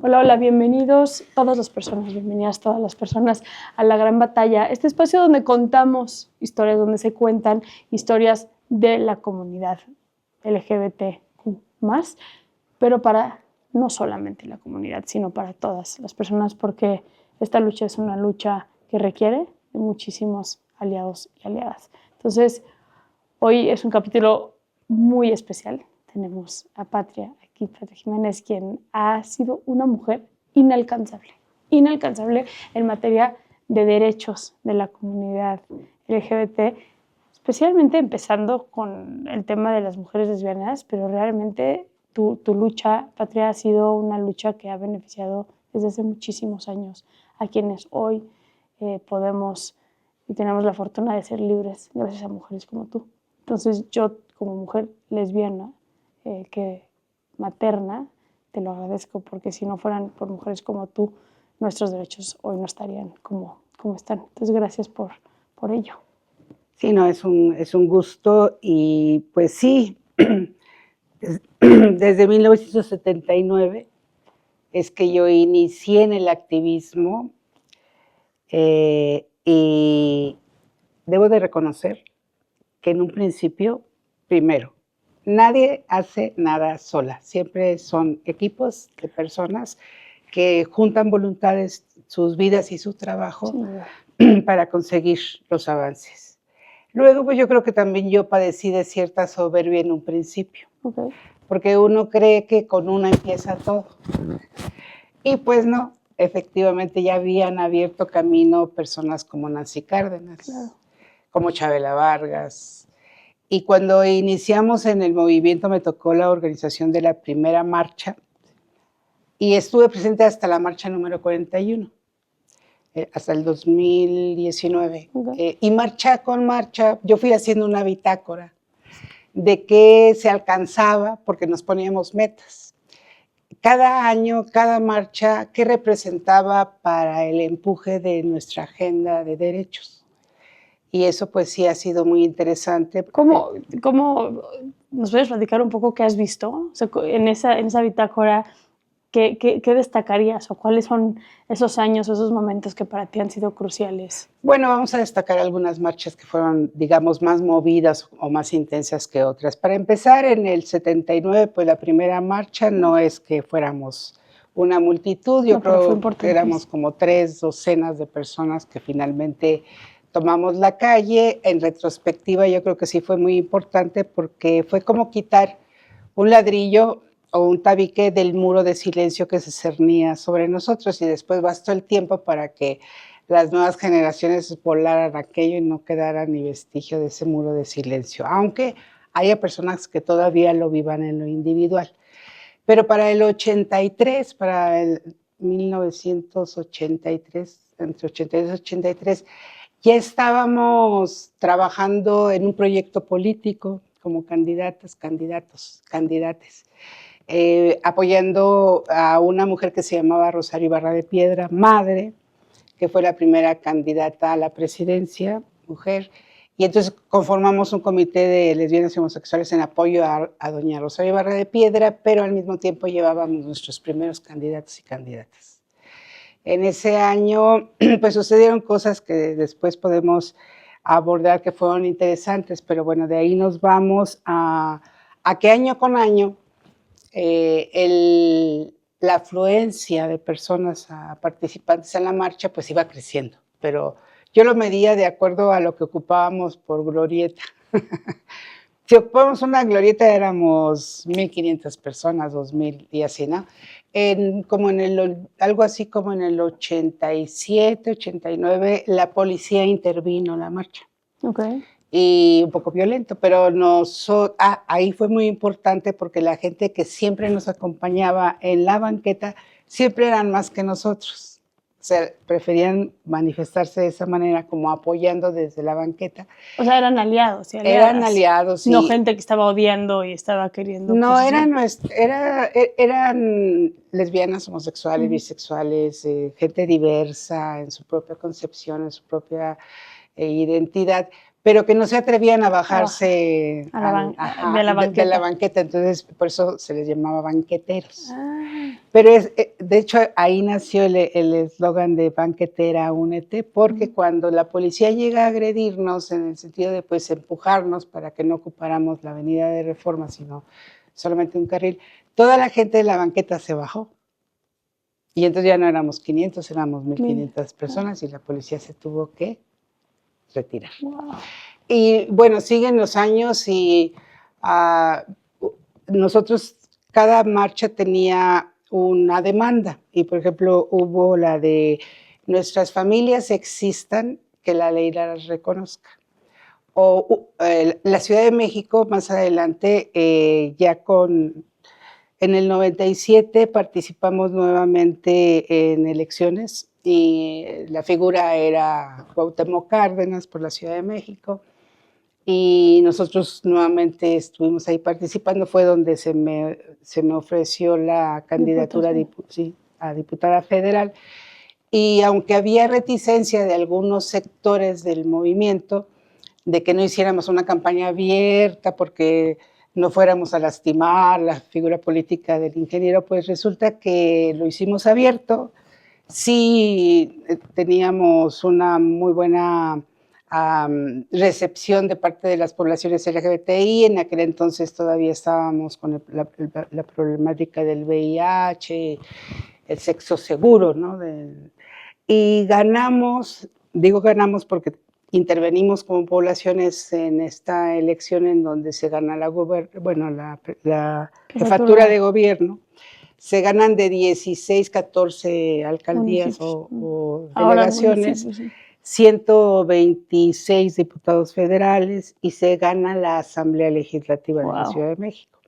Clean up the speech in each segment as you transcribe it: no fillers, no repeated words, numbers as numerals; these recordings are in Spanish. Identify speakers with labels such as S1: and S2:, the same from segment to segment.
S1: Hola, hola, bienvenidos todas las personas, bienvenidas todas las personas a La Gran Batalla, este espacio donde contamos historias, donde se cuentan historias de la comunidad LGBTQ+, pero para no solamente la comunidad, sino para todas las personas, porque esta lucha es una lucha que requiere de muchísimos aliados y aliadas. Entonces, hoy es un capítulo muy especial. Tenemos a Patria aquí, Patria Jiménez, quien ha sido una mujer inalcanzable en materia de derechos de la comunidad LGBT, especialmente empezando con el tema de las mujeres lesbianas, pero realmente tu lucha, Patria, ha sido una lucha que ha beneficiado desde hace muchísimos años a quienes hoy podemos y tenemos la fortuna de ser libres gracias a mujeres como tú. Entonces yo, como mujer lesbiana, materna, te lo agradezco, porque si no fueran por mujeres como tú, nuestros derechos hoy no estarían como están. Entonces, gracias por ello.
S2: Sí, no, es un gusto y pues sí, desde 1979 es que yo inicié en el activismo y debo de reconocer que en un principio, primero, nadie hace nada sola, siempre son equipos de personas que juntan voluntades, sus vidas y su trabajo para conseguir los avances. Luego, pues yo creo que también yo padecí de cierta soberbia en un principio, porque uno cree que con una empieza todo. Y pues no, efectivamente ya habían abierto camino personas como Nancy Cárdenas, como Chavela Vargas. Y cuando iniciamos en el movimiento me tocó la organización de la primera marcha y estuve presente hasta la marcha número 41. Hasta el 2019. Y marcha con marcha, yo fui haciendo una bitácora de qué se alcanzaba, porque nos poníamos metas. Cada año, cada marcha, qué representaba para el empuje de nuestra agenda de derechos. Y eso pues sí ha sido muy interesante.
S1: ¿Cómo nos puedes platicar un poco qué has visto? O sea, en esa bitácora, ¿qué destacarías o cuáles son esos años o esos momentos que para ti han sido cruciales?
S2: Bueno, vamos a destacar algunas marchas que fueron, digamos, más movidas o más intensas que otras. Para empezar, en el 79, pues la primera marcha no es que fuéramos una multitud, yo creo que éramos como 3 docenas de personas que finalmente tomamos la calle. En retrospectiva, yo creo que sí fue muy importante porque fue como quitar un ladrillo o un tabique del muro de silencio que se cernía sobre nosotros, y después bastó el tiempo para que las nuevas generaciones volaran aquello y no quedara ni vestigio de ese muro de silencio, aunque haya personas que todavía lo vivan en lo individual. Pero para el 83, para el 1983, entre 82 y 83, ya estábamos trabajando en un proyecto político como candidatas, candidatos, candidates, apoyando a una mujer que se llamaba Rosario Ibarra de Piedra, madre, que fue la primera candidata a la presidencia, mujer, y entonces conformamos un comité de lesbianas y homosexuales en apoyo a doña Rosario Ibarra de Piedra, pero al mismo tiempo llevábamos nuestros primeros candidatos y candidatas. En ese año, pues sucedieron cosas que después podemos abordar que fueron interesantes, pero bueno, de ahí nos vamos a que año con año la afluencia de personas participantes en la marcha pues iba creciendo, pero yo lo medía de acuerdo a lo que ocupábamos por glorieta. Si ocupábamos una glorieta éramos 1,500 personas, 2,000 y así, ¿no? Algo así como en el 87, 89, la policía intervino en la marcha. Y un poco violento, pero ahí fue muy importante porque la gente que siempre nos acompañaba en la banqueta siempre eran más que nosotros. O sea, preferían manifestarse de esa manera, como apoyando desde la banqueta.
S1: O sea, eran aliados y aliadas.
S2: Eran aliados, sí.
S1: No gente que estaba odiando y estaba queriendo.
S2: No, eran lesbianas, homosexuales, bisexuales, gente diversa en su propia concepción, en su propia identidad, pero que no se atrevían a bajarse de la banqueta, entonces por eso se les llamaba banqueteros. Pero de hecho ahí nació el eslogan de banquetera, únete, porque cuando la policía llega a agredirnos en el sentido de pues empujarnos para que no ocupáramos la avenida de Reforma, sino solamente un carril, toda la gente de la banqueta se bajó. Y entonces ya no éramos 500, éramos 1,500 personas y la policía se tuvo que retirar.
S1: Wow.
S2: Y bueno, siguen los años y nosotros, cada marcha tenía una demanda. Y por ejemplo, hubo la de nuestras familias existan, que la ley las reconozca. O la Ciudad de México, más adelante, en el 97 participamos nuevamente en elecciones y la figura era Cuauhtémoc Cárdenas por la Ciudad de México. Y nosotros nuevamente estuvimos ahí participando, fue donde se me ofreció la candidatura a diputada federal. Y aunque había reticencia de algunos sectores del movimiento, de que no hiciéramos una campaña abierta porque no fuéramos a lastimar la figura política del ingeniero, pues resulta que lo hicimos abierto. Sí, teníamos una muy buena recepción de parte de las poblaciones LGBTI. En aquel entonces todavía estábamos con la problemática del VIH, el sexo seguro, ¿no? Y ganamos, digo ganamos porque intervenimos como poblaciones en esta elección en donde se gana la jefatura de gobierno. Se ganan de 16, 14 alcaldías o delegaciones, 126 diputados federales y se gana la Asamblea Legislativa de la Ciudad de México.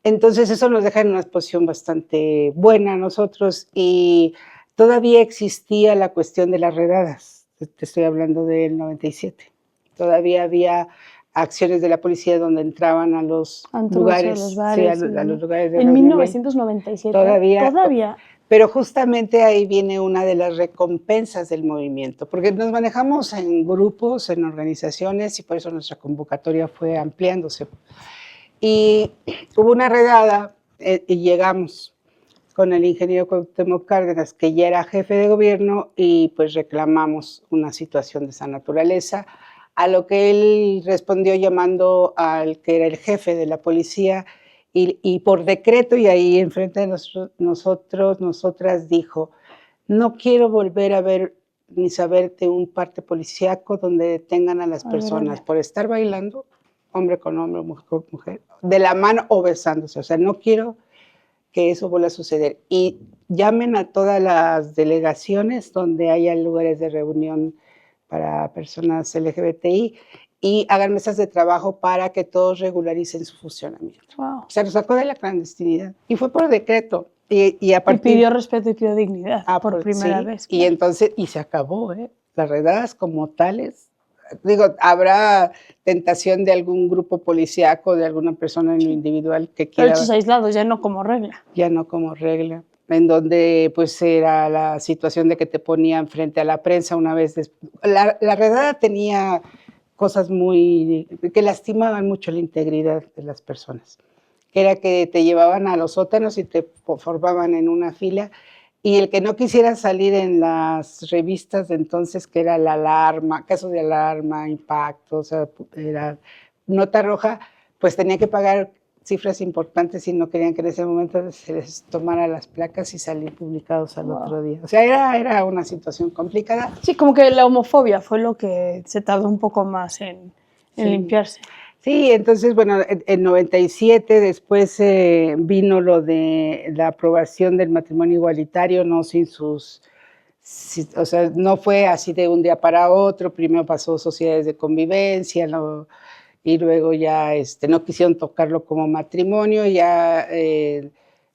S2: Entonces eso nos deja en una posición bastante buena a nosotros y todavía existía la cuestión de las redadas. Te estoy hablando del 97. Todavía había acciones de la policía donde entraban a los lugares,
S1: los bares,
S2: sí, a los lugares de
S1: en 1997. Todavía.
S2: Pero justamente ahí viene una de las recompensas del movimiento, porque nos manejamos en grupos, en organizaciones, y por eso nuestra convocatoria fue ampliándose. Y hubo una redada y llegamos con el ingeniero Cuauhtémoc Cárdenas, que ya era jefe de gobierno, y pues reclamamos una situación de esa naturaleza, a lo que él respondió llamando al que era el jefe de la policía, y por decreto, y ahí enfrente de nosotras dijo, no quiero volver a ver ni saber de un parte policíaco donde detengan a las personas por estar bailando, hombre con hombre, mujer con mujer, de la mano o besándose. O sea, no quiero que eso vuelva a suceder. Y llamen a todas las delegaciones donde haya lugares de reunión para personas LGBTI y hagan mesas de trabajo para que todos regularicen su funcionamiento.
S1: Wow.
S2: O sea, nos sacó de la clandestinidad y fue por decreto.
S1: Y pidió respeto y pidió dignidad por primera vez.
S2: Claro. Y entonces, y se acabó, las redadas como tales. Digo, habrá tentación de algún grupo policíaco, de alguna persona en lo individual que quiera.
S1: Pero hechos aislados, ya no como regla.
S2: Ya no como regla. En donde pues era la situación de que te ponían frente a la prensa una vez después. La redada tenía cosas que lastimaban mucho la integridad de las personas. Que era que te llevaban a los sótanos y te formaban en una fila, y el que no quisiera salir en las revistas de entonces, que era La Alarma, Caso de Alarma, Impacto, o sea, era Nota Roja, pues tenía que pagar cifras importantes y no querían que en ese momento se les tomara las placas y salir publicados al otro día. O sea, era una situación complicada.
S1: Sí, como que la homofobia fue lo que se tardó un poco más en limpiarse.
S2: Sí, entonces, bueno, en 97 después vino lo de la aprobación del matrimonio igualitario, no o sea, no fue así de un día para otro. Primero pasó sociedades de convivencia, y luego ya no quisieron tocarlo como matrimonio. Ya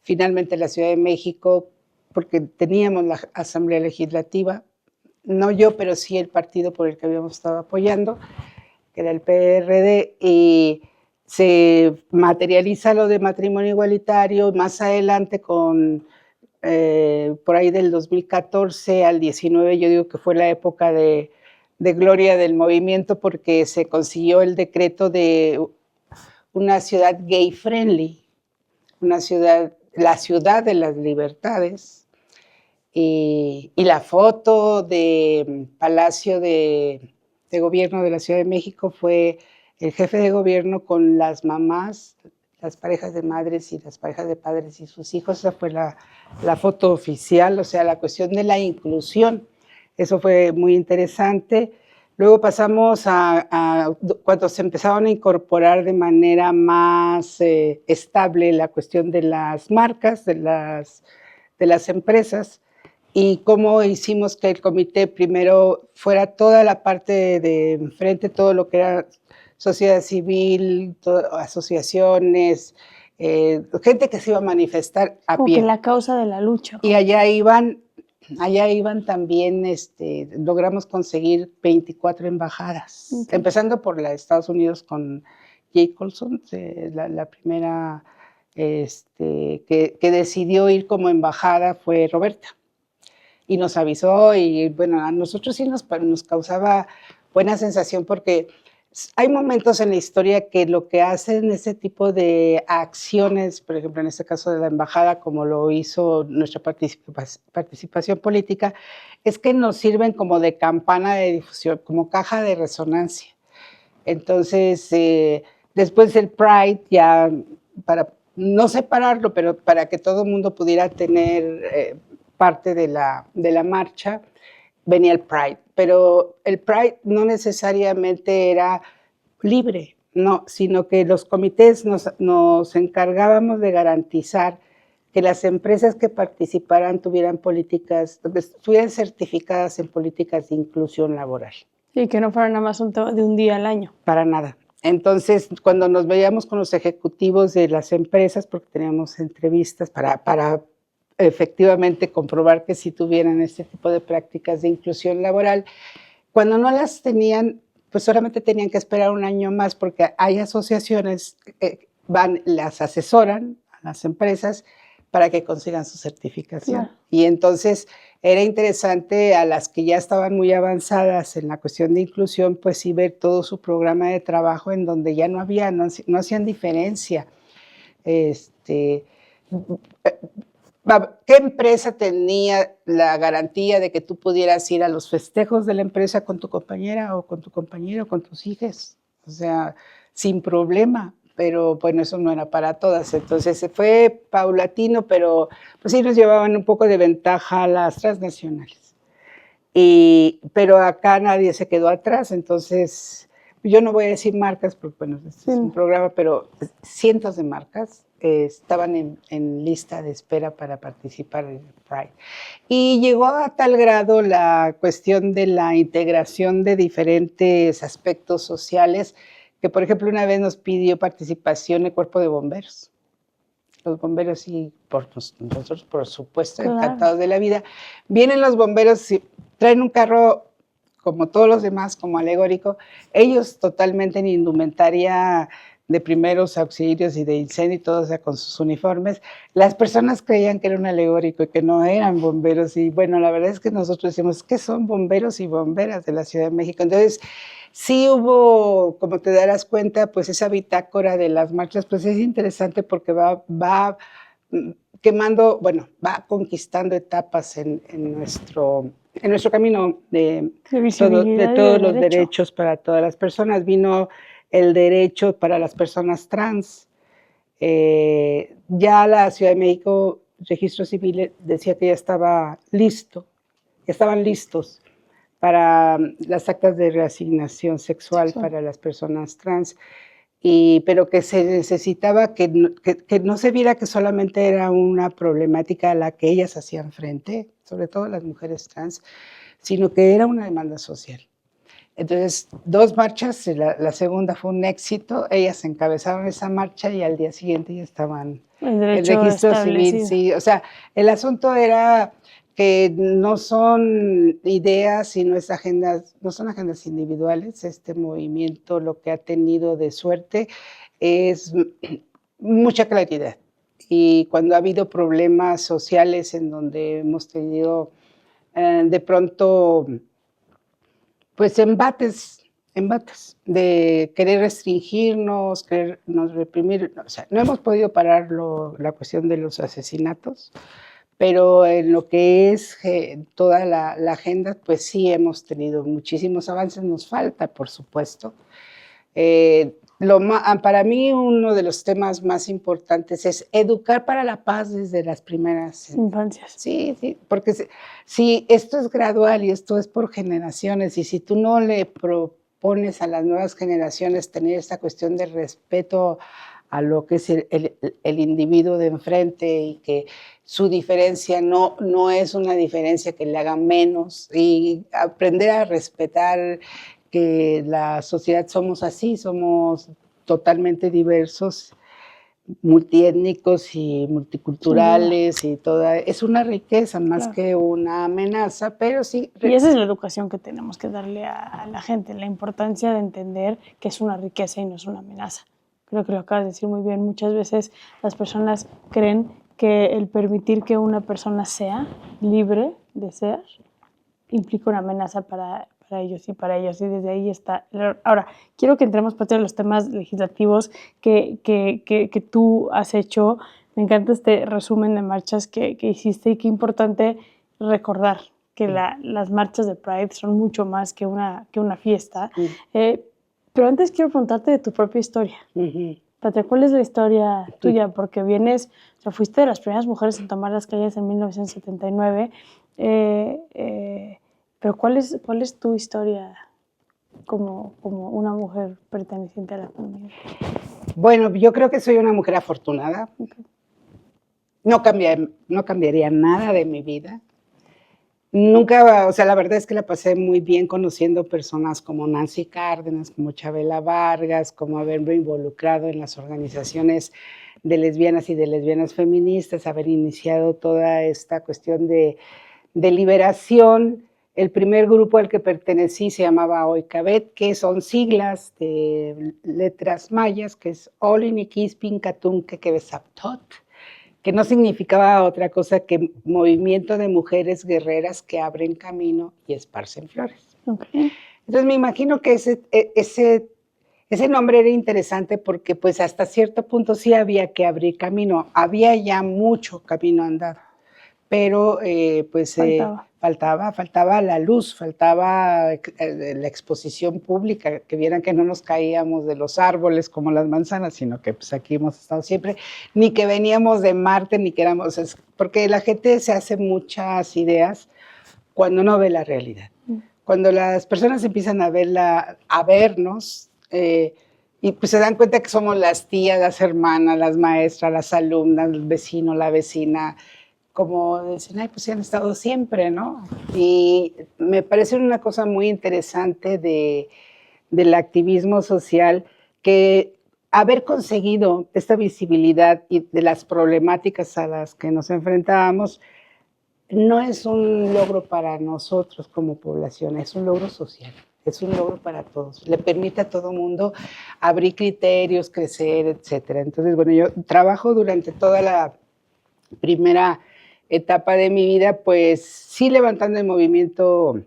S2: finalmente la Ciudad de México, porque teníamos la Asamblea Legislativa, no yo, pero sí el partido por el que habíamos estado apoyando, que era el PRD, y se materializa lo de matrimonio igualitario más adelante con, por ahí del 2014 al 19, yo digo que fue la época de gloria del movimiento, porque se consiguió el decreto de una ciudad gay friendly, una ciudad la ciudad de las libertades, y la foto de Palacio de Gobierno de la Ciudad de México fue el jefe de gobierno con las mamás, las parejas de madres y las parejas de padres y sus hijos. Esa fue la foto oficial, o sea, la cuestión de la inclusión. Eso fue muy interesante. Luego pasamos a cuando se empezaron a incorporar de manera más estable la cuestión de las marcas, de las empresas, y cómo hicimos que el comité primero fuera toda la parte de enfrente, todo lo que era sociedad civil, asociaciones, gente que se iba a manifestar a
S1: Como
S2: pie.
S1: que la causa de la lucha.
S2: Y allá iban también, logramos conseguir 24 embajadas,
S1: Okay.
S2: empezando por la de Estados Unidos con Jake Colson, la primera que decidió ir como embajada fue Roberta. Y nos avisó, y bueno, a nosotros sí nos causaba buena sensación, porque hay momentos en la historia que lo que hacen ese tipo de acciones, por ejemplo, en este caso de la embajada, como lo hizo nuestra participación política, es que nos sirven como de campana de difusión, como caja de resonancia. Entonces, después del Pride, ya para no separarlo, pero para que todo el mundo pudiera tener parte de la marcha, venía el Pride. Pero el Pride no necesariamente era libre, no, sino que los comités nos encargábamos de garantizar que las empresas que participaran tuvieran políticas, estuvieran certificadas en políticas de inclusión laboral.
S1: Y que no fuera nada más un tema de un día al año.
S2: Para nada. Entonces, cuando nos veíamos con los ejecutivos de las empresas, porque teníamos entrevistas para efectivamente comprobar que sí tuvieran este tipo de prácticas de inclusión laboral, cuando no las tenían, pues solamente tenían que esperar un año más, porque hay asociaciones que las asesoran a las empresas para que consigan su certificación.
S1: Claro.
S2: Y entonces era interesante a las que ya estaban muy avanzadas en la cuestión de inclusión, pues sí ver todo su programa de trabajo en donde ya no hacían diferencia. ¿Qué empresa tenía la garantía de que tú pudieras ir a los festejos de la empresa con tu compañera o con tu compañero, con tus hijas? O sea, sin problema. Pero bueno, eso no era para todas. Entonces fue paulatino, pero pues sí nos llevaban un poco de ventaja las transnacionales. Pero acá nadie se quedó atrás, entonces yo no voy a decir marcas, porque bueno, este es un programa, pero cientos de marcas estaban en lista de espera para participar en el Pride. Y llegó a tal grado la cuestión de la integración de diferentes aspectos sociales, que por ejemplo una vez nos pidió participación el cuerpo de bomberos. Los bomberos, y nosotros por supuesto, claro, encantados de la vida. Vienen los bomberos, traen un carro como todos los demás, como alegórico, ellos totalmente en indumentaria de primeros auxilios y de incendio y todo, o sea, con sus uniformes. Las personas creían que era un alegórico y que no eran bomberos, y bueno, la verdad es que nosotros decimos que son bomberos y bomberas de la Ciudad de México. Entonces, sí hubo, como te darás cuenta, pues esa bitácora de las marchas, pues es interesante porque va quemando, bueno, va conquistando etapas en nuestro camino de todos los derechos para todas las personas. Vino el derecho para las personas trans. Ya la Ciudad de México, Registro Civil decía que ya estaban listos para las actas de reasignación sexual para las personas trans, pero que se necesitaba que no se viera que solamente era una problemática a la que ellas hacían frente, sobre todo las mujeres trans, sino que era una demanda social. Entonces, 2 marchas, la segunda fue un éxito, ellas encabezaron esa marcha y al día siguiente ya estaban el registro civil. Sí, o sea, el asunto era que no son ideas y no son agendas individuales. Este movimiento lo que ha tenido de suerte es mucha claridad. Y cuando ha habido problemas sociales en donde hemos tenido de pronto pues embates batas, de querer restringirnos, querernos reprimir. O sea, no hemos podido parar la cuestión de los asesinatos, pero en lo que es toda la agenda, pues sí hemos tenido muchísimos avances, nos falta, por supuesto. Para mí uno de los temas más importantes es educar para la paz desde las primeras
S1: infancias.
S2: Sí, sí, porque si esto es gradual y esto es por generaciones, y si tú no le propones a las nuevas generaciones tener esta cuestión de respeto a lo que es el individuo de enfrente y que su diferencia no es una diferencia que le haga menos, y aprender a respetar que la sociedad somos así, somos totalmente diversos, multiétnicos y multiculturales, y toda, es una riqueza más que una amenaza, pero sí.
S1: Y esa es la educación que tenemos que darle a la gente, la importancia de entender que es una riqueza y no es una amenaza. Creo que lo acabas de decir muy bien. Muchas veces las personas creen que el permitir que una persona sea libre de ser implica una amenaza para ellos y para ellos, y desde ahí está. Ahora, quiero que entremos parte de los temas legislativos que tú has hecho. Me encanta este resumen de marchas que hiciste, y qué importante recordar que las marchas de Pride son mucho más que una fiesta. Pero antes quiero preguntarte de tu propia historia. Patria, ¿cuál es la historia tuya? Porque vienes, o sea, fuiste de las primeras mujeres en tomar las calles en 1979, pero ¿cuál es tu historia como una mujer perteneciente a la comunidad?
S2: Bueno, yo creo que soy una mujer afortunada. Okay. No cambiaría nada de mi vida. Nunca, o sea, la verdad es que la pasé muy bien conociendo personas como Nancy Cárdenas, como Chavela Vargas, como haberme involucrado en las organizaciones de lesbianas y de lesbianas feministas, haber iniciado toda esta cuestión de liberación. El primer grupo al que pertenecí se llamaba Oikabet, que son siglas de letras mayas, que es Oliniquispin Catunque Quebesaptot, que no significaba otra cosa que movimiento de mujeres guerreras que abren camino y esparcen flores.
S1: Okay.
S2: Entonces me imagino que ese nombre era interesante porque pues hasta cierto punto sí había que abrir camino, había ya mucho camino andado, pero pues faltaba la luz, faltaba la exposición pública, que vieran que no nos caíamos de los árboles como las manzanas, sino que pues aquí hemos estado siempre, ni que veníamos de Marte, ni que éramos, porque la gente se hace muchas ideas cuando no ve la realidad. Cuando las personas empiezan a vernos, y pues se dan cuenta que somos las tías, las hermanas, las maestras, las alumnas, el vecino, la vecina, como dicen, ay, pues sí han estado siempre, ¿no? Y me parece una cosa muy interesante del activismo social, que haber conseguido esta visibilidad y de las problemáticas a las que nos enfrentábamos no es un logro para nosotros como población, es un logro social. Es un logro para todos, le permite a todo mundo abrir criterios, crecer, etcétera. Entonces, bueno, yo trabajo durante toda la primera etapa de mi vida, pues sí levantando el movimiento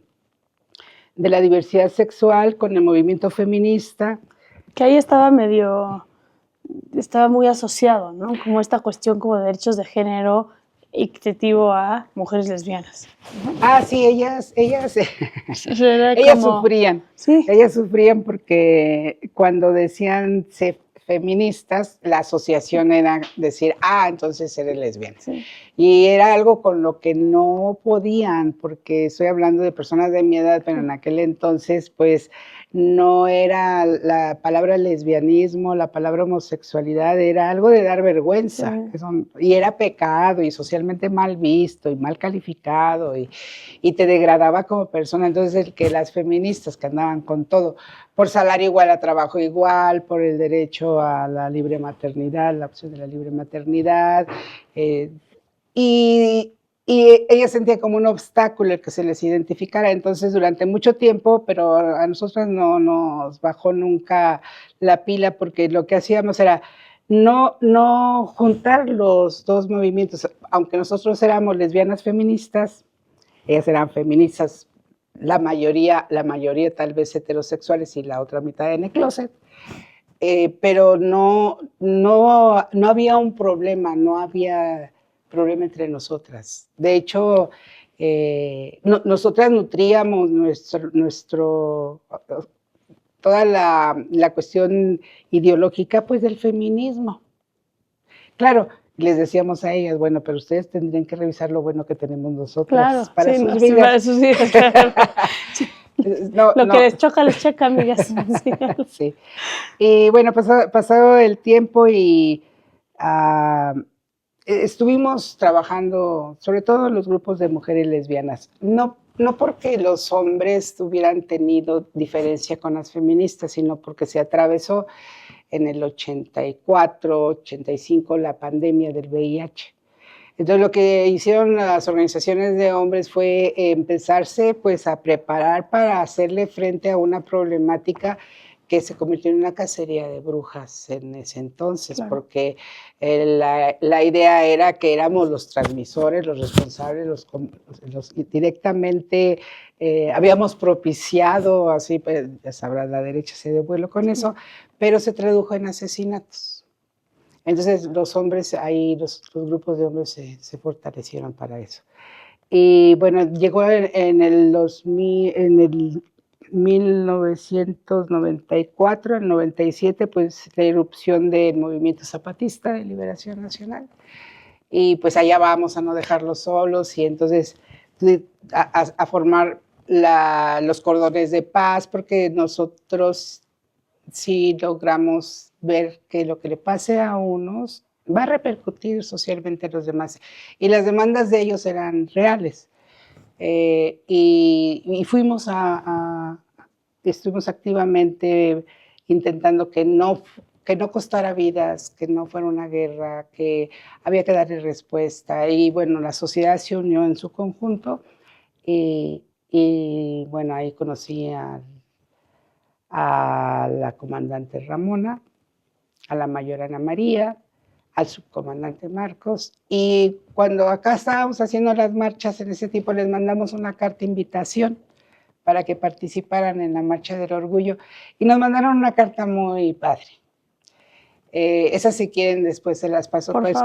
S2: de la diversidad sexual con el movimiento feminista.
S1: Que ahí estaba muy asociado, ¿no? Como esta cuestión como de derechos de género equitativo a mujeres lesbianas, ¿no?
S2: Ah, sí, ellas sufrían. ¿Sí? Ellas sufrían porque cuando decían feministas, la asociación era decir, entonces eres lesbiana. Sí. Y era algo con lo que no podían, porque estoy hablando de personas de mi edad, pero en aquel entonces, pues, no era la palabra lesbianismo, la palabra homosexualidad, era algo de dar vergüenza. Sí. Y era pecado y socialmente mal visto y mal calificado y te degradaba como persona. Entonces, que las feministas que andaban con todo, por salario igual a trabajo igual, por el derecho a la libre maternidad, la opción de la libre maternidad, y ella sentía como un obstáculo el que se les identificara. Entonces, durante mucho tiempo, pero a nosotros no nos bajó nunca la pila, porque lo que hacíamos era no juntar los dos movimientos. Aunque nosotros éramos lesbianas feministas, ellas eran feministas la mayoría tal vez heterosexuales y la otra mitad en el closet. Pero no había un problema, no había problema entre nosotras. De hecho, nosotras nutríamos toda la cuestión ideológica pues del feminismo. Claro, les decíamos a ellas, bueno, pero ustedes tendrían que revisar lo bueno que tenemos nosotras para sus vidas.
S1: Sí, para sus vidas, claro. Lo que les choca, amigas.
S2: Sí. Y bueno, pasado el tiempo y estuvimos trabajando, sobre todo los grupos de mujeres lesbianas. No porque los hombres hubieran tenido diferencia con las feministas, sino porque se atravesó en el 84, 85 la pandemia del VIH. Entonces lo que hicieron las organizaciones de hombres fue empezarse pues a preparar para hacerle frente a una problemática que se convirtió en una cacería de brujas en ese entonces, claro. Porque la idea era que éramos los transmisores, los responsables, los directamente habíamos propiciado, así pues, ya sabrás, la derecha se dio vuelo con eso, pero se tradujo en asesinatos. Entonces los hombres, ahí los grupos de hombres se fortalecieron para eso. Y bueno, llegó en el 1994, el 97, pues la irrupción del movimiento zapatista de liberación nacional. Y pues allá vamos a no dejarlos solos y entonces a formar los cordones de paz, porque nosotros sí logramos ver que lo que le pase a unos va a repercutir socialmente a los demás. Y las demandas de ellos eran reales. Y estuvimos activamente intentando que no costara vidas, que no fuera una guerra, que había que darle respuesta. Y bueno, la sociedad se unió en su conjunto y bueno, ahí conocí a la comandante Ramona, a la mayor Ana María, al subcomandante Marcos, y cuando acá estábamos haciendo las marchas en ese tiempo les mandamos una carta de invitación para que participaran en la Marcha del Orgullo, y nos mandaron una carta muy padre. Esa si quieren después se las paso, pues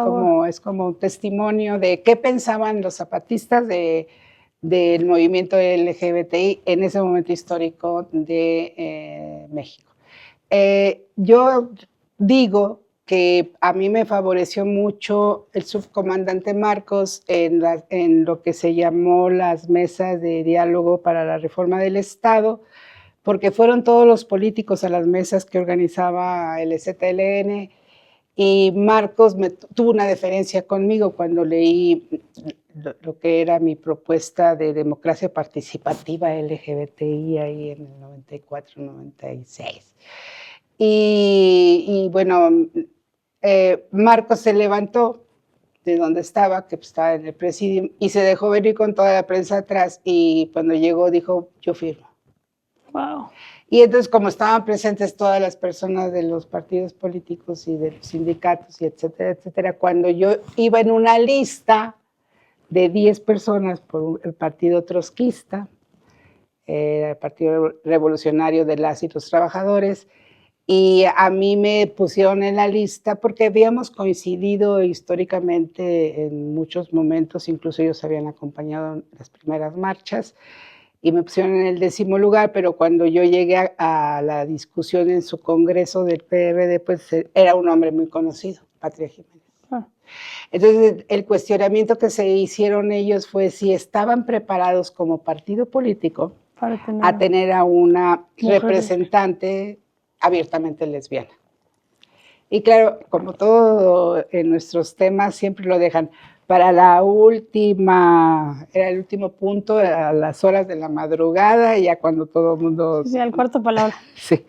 S2: es como un testimonio de qué pensaban los zapatistas del movimiento LGBTI en ese momento histórico de México. Yo digo que a mí me favoreció mucho el subcomandante Marcos en lo que se llamó las mesas de diálogo para la reforma del Estado, porque fueron todos los políticos a las mesas que organizaba el ZLN, y Marcos tuvo una deferencia conmigo cuando leí lo que era mi propuesta de democracia participativa LGBTI ahí en el 94, 96. Y bueno, Marcos se levantó de donde estaba, que estaba en el presidium, y se dejó venir con toda la prensa atrás, y cuando llegó dijo, yo firmo.
S1: Wow.
S2: Y entonces, como estaban presentes todas las personas de los partidos políticos y de los sindicatos, y etcétera, etcétera, cuando yo iba en una lista de 10 personas por el partido trotskista, el Partido Revolucionario de las y los Trabajadores, y a mí me pusieron en la lista porque habíamos coincidido históricamente en muchos momentos, incluso ellos habían acompañado en las primeras marchas, y me pusieron en el 10º lugar, pero cuando yo llegué a la discusión en su congreso del PRD, pues era un hombre muy conocido, Patria Jiménez. Entonces, el cuestionamiento que se hicieron ellos fue si estaban preparados como partido político a tener a una representante abiertamente lesbiana. Y claro, como todo en nuestros temas, siempre lo dejan para era el último punto, a las horas de la madrugada, y ya cuando todo el mundo...
S1: Sí, al cuarto palabra.
S2: Sí,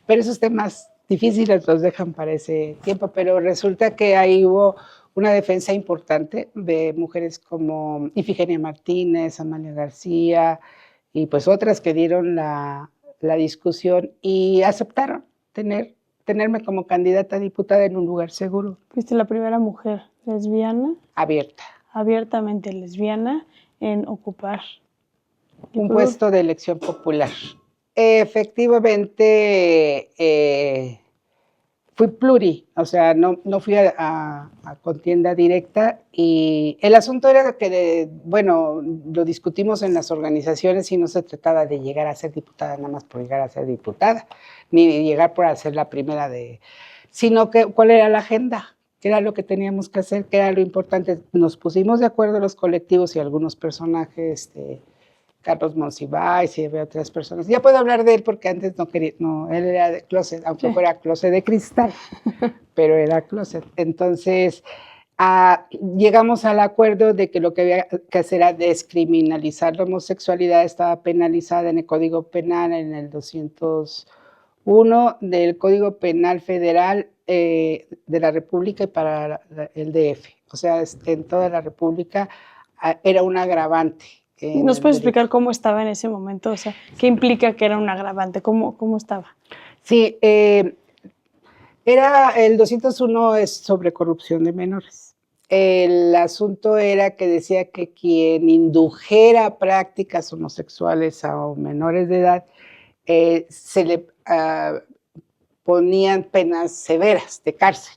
S2: pero esos temas difíciles los dejan para ese tiempo, pero resulta que ahí hubo una defensa importante de mujeres como Ifigenia Martínez, Amalia García, y pues otras que dieron la discusión y aceptaron tenerme como candidata a diputada en un lugar seguro.
S1: Fuiste la primera mujer lesbiana.
S2: Abiertamente
S1: lesbiana en ocupar
S2: un puesto de elección popular. Efectivamente, fui pluri, o sea, no fui a contienda directa, y el asunto era que, bueno, lo discutimos en las organizaciones y no se trataba de llegar a ser diputada nada más por llegar a ser diputada, ni de llegar por ser la primera sino que cuál era la agenda, qué era lo que teníamos que hacer, qué era lo importante. Nos pusimos de acuerdo los colectivos y algunos personajes, Carlos Monsiváis y había otras personas. Ya puedo hablar de él porque antes no quería, no, él era de closet, aunque sí, fuera closet de cristal, pero era closet. Entonces, llegamos al acuerdo de que lo que había que hacer era descriminalizar la homosexualidad. Estaba penalizada en el Código Penal, en el 201 del Código Penal Federal de la República y para el DF. O sea, en toda la República era un agravante.
S1: ¿Nos puedes explicar cómo estaba en ese momento? O sea, ¿qué implica que era un agravante? ¿Cómo estaba?
S2: Sí, era el 201 es sobre corrupción de menores. El asunto era que decía que quien indujera prácticas homosexuales a menores de edad se le ponían penas severas de cárcel.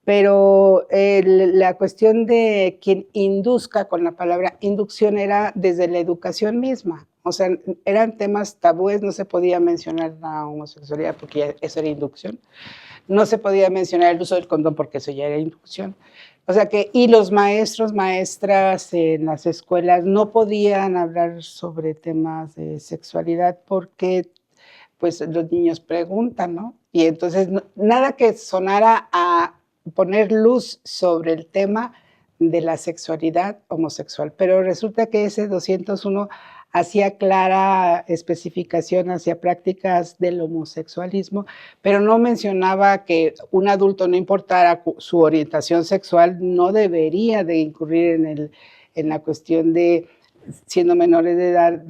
S2: Pero la cuestión de quien induzca, con la palabra inducción, era desde la educación misma. O sea, eran temas tabúes, no se podía mencionar la homosexualidad porque eso era inducción. No se podía mencionar el uso del condón porque eso ya era inducción. O sea que, y los maestros, maestras en las escuelas no podían hablar sobre temas de sexualidad porque pues los niños preguntan, ¿no? Y entonces nada que sonara a poner luz sobre el tema de la sexualidad homosexual. Pero resulta que ese 201 hacía clara especificación hacia prácticas del homosexualismo, pero no mencionaba que un adulto, no importara su orientación sexual, no debería de incurrir en la cuestión de, siendo menores de edad,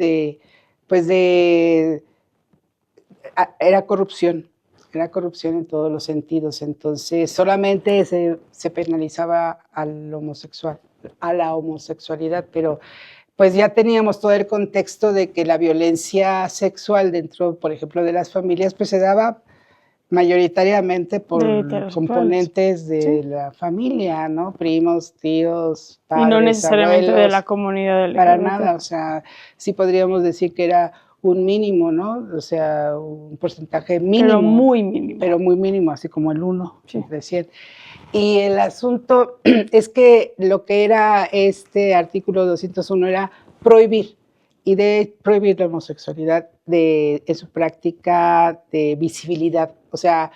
S2: era corrupción en todos los sentidos. Entonces solamente se penalizaba al homosexual, a la homosexualidad, pero pues ya teníamos todo el contexto de que la violencia sexual dentro, por ejemplo, de las familias, pues se daba mayoritariamente por componentes de la familia, ¿no? Primos, tíos, padres,
S1: y no necesariamente
S2: abuelos,
S1: de la comunidad LGBT.
S2: Para nada, o sea, sí podríamos decir que era un mínimo, ¿no? O sea, un porcentaje mínimo.
S1: Pero muy mínimo.
S2: Pero muy mínimo, así como el 1 de 100. Y el asunto es que lo que era este artículo 201 era prohibir, y de prohibir la homosexualidad en su práctica de visibilidad. O sea,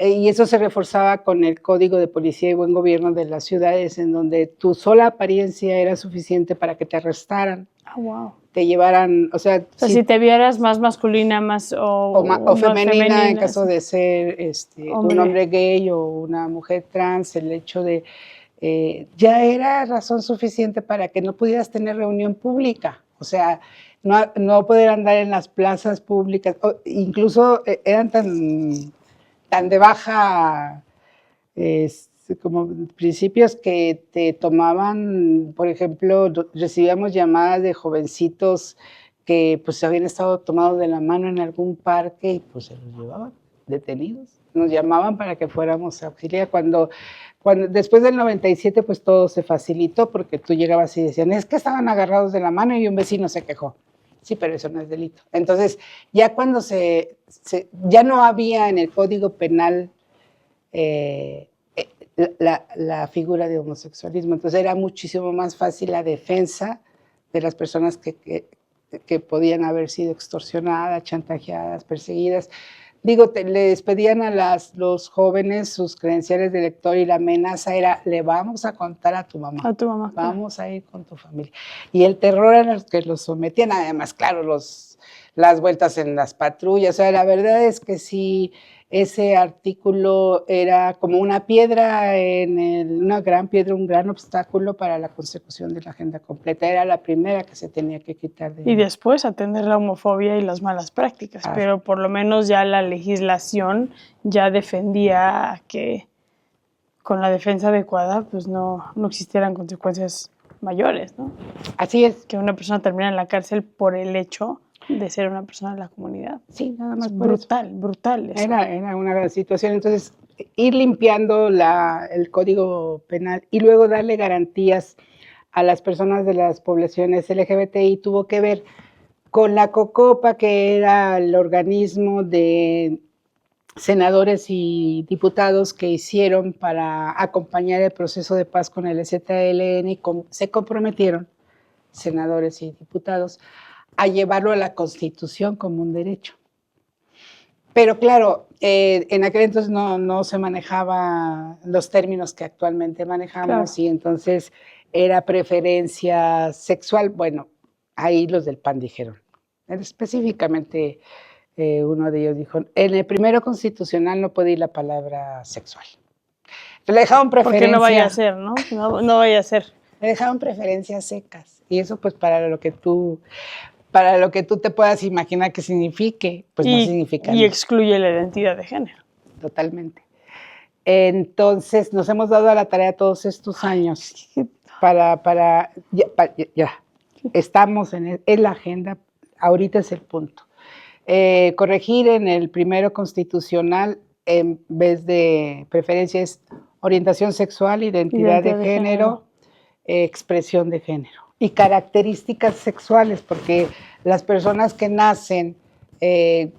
S2: y eso se reforzaba con el Código de Policía y Buen Gobierno de las ciudades, en donde tu sola apariencia era suficiente para que te arrestaran.
S1: Wow.
S2: Te llevaran, o sea,
S1: si te vieras más masculina, más
S2: o femenina, en caso de ser un hombre gay o una mujer trans, el hecho de ya era razón suficiente para que no pudieras tener reunión pública. O sea, no poder andar en las plazas públicas, incluso eran tan de baja como principios que te tomaban. Por ejemplo, recibíamos llamadas de jovencitos que pues habían estado tomados de la mano en algún parque y pues se los llevaban detenidos. Nos llamaban para que fuéramos a auxiliar. Cuando después del 97 pues todo se facilitó porque tú llegabas y decían, es que estaban agarrados de la mano y un vecino se quejó. Sí, pero eso no es delito. Entonces, ya cuando ya no había en el Código Penal la figura de homosexualismo, entonces era muchísimo más fácil la defensa de las personas que podían haber sido extorsionadas, chantajeadas, perseguidas. Digo, les pedían a los jóvenes sus credenciales de elector y la amenaza era, le vamos a contar a tu mamá.
S1: A tu mamá.
S2: Vamos a ir con tu familia. Y el terror era los que los sometían, además, claro, las vueltas en las patrullas. O sea, la verdad es que sí, ese artículo era como una piedra, una gran piedra, un gran obstáculo para la consecución de la agenda completa. Era la primera que se tenía que quitar.
S1: Y después atender la homofobia y las malas prácticas, pero por lo menos ya la legislación ya defendía que con la defensa adecuada pues no existieran consecuencias mayores, ¿no?
S2: Así es.
S1: Que una persona termina en la cárcel por el hecho de ser una persona de la comunidad.
S2: Sí, nada más
S1: Es
S2: por eso.
S1: brutal, brutal eso.
S2: Era una gran situación. Entonces, ir limpiando el Código Penal y luego darle garantías a las personas de las poblaciones LGBTI tuvo que ver con la COCOPA, que era el organismo de senadores y diputados que hicieron para acompañar el proceso de paz con el EZLN y se comprometieron, senadores y diputados, a llevarlo a la Constitución como un derecho. Pero claro, en aquel entonces no se manejaba los términos que actualmente manejamos, claro. Y entonces era preferencia sexual. Bueno, ahí los del PAN dijeron. Específicamente uno de ellos dijo, en el primero constitucional no puede ir la palabra sexual. Entonces le dejaron preferencia.
S1: Porque no vaya a ser, ¿no? No vaya a ser.
S2: Le dejaron preferencias secas. Y eso pues para lo que tú te puedas imaginar que signifique, pues no significa nada.
S1: Y excluye la identidad de género.
S2: Totalmente. Entonces, nos hemos dado a la tarea todos estos años ya. Estamos en la agenda, ahorita es el punto. Corregir en el primero constitucional, en vez de preferencias, orientación sexual, identidad de género, expresión de género. Y características sexuales, porque las personas que nacen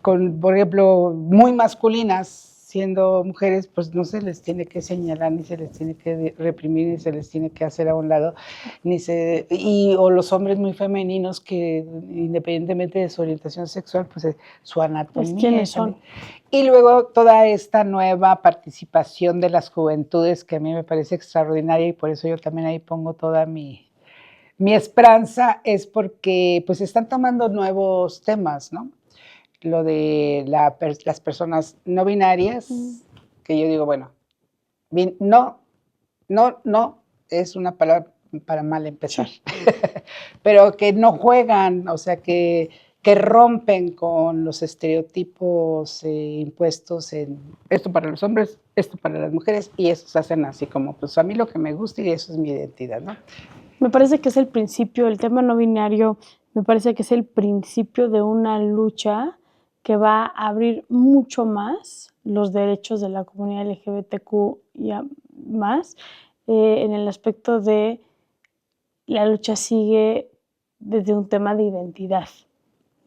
S2: por ejemplo, muy masculinas, siendo mujeres, pues no se les tiene que señalar, ni se les tiene que reprimir, ni se les tiene que hacer a un lado, o los hombres muy femeninos que, independientemente de su orientación sexual, pues su anatomía.
S1: Pues, ¿quiénes son?
S2: Y luego toda esta nueva participación de las juventudes, que a mí me parece extraordinaria, y por eso yo también ahí pongo toda mi esperanza, es porque pues están tomando nuevos temas, ¿no? Lo de las personas no binarias, que yo digo, bueno, no es una palabra para mal empezar, sí. Pero que no juegan, o sea, que rompen con los estereotipos impuestos en esto para los hombres, esto para las mujeres, y eso se hacen así como, pues a mí lo que me gusta y eso es mi identidad, ¿no?
S1: Me parece que es el principio, el tema no binario, me parece que es el principio de una lucha que va a abrir mucho más los derechos de la comunidad LGBTQ y más, en el aspecto de la lucha sigue desde un tema de identidad,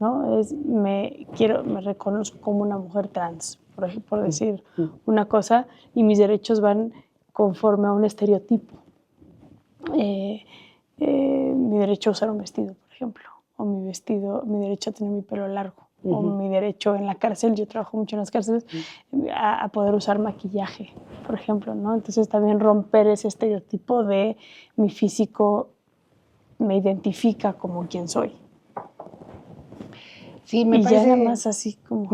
S1: ¿no? Me reconozco como una mujer trans, por decir una cosa, y mis derechos van conforme a un estereotipo. Mi derecho a usar un vestido, por ejemplo, o mi derecho a tener mi pelo largo, o mi derecho en la cárcel, yo trabajo mucho en las cárceles, a poder usar maquillaje, por ejemplo, ¿no? Entonces también romper ese estereotipo de mi físico me identifica como quien soy.
S2: Sí, me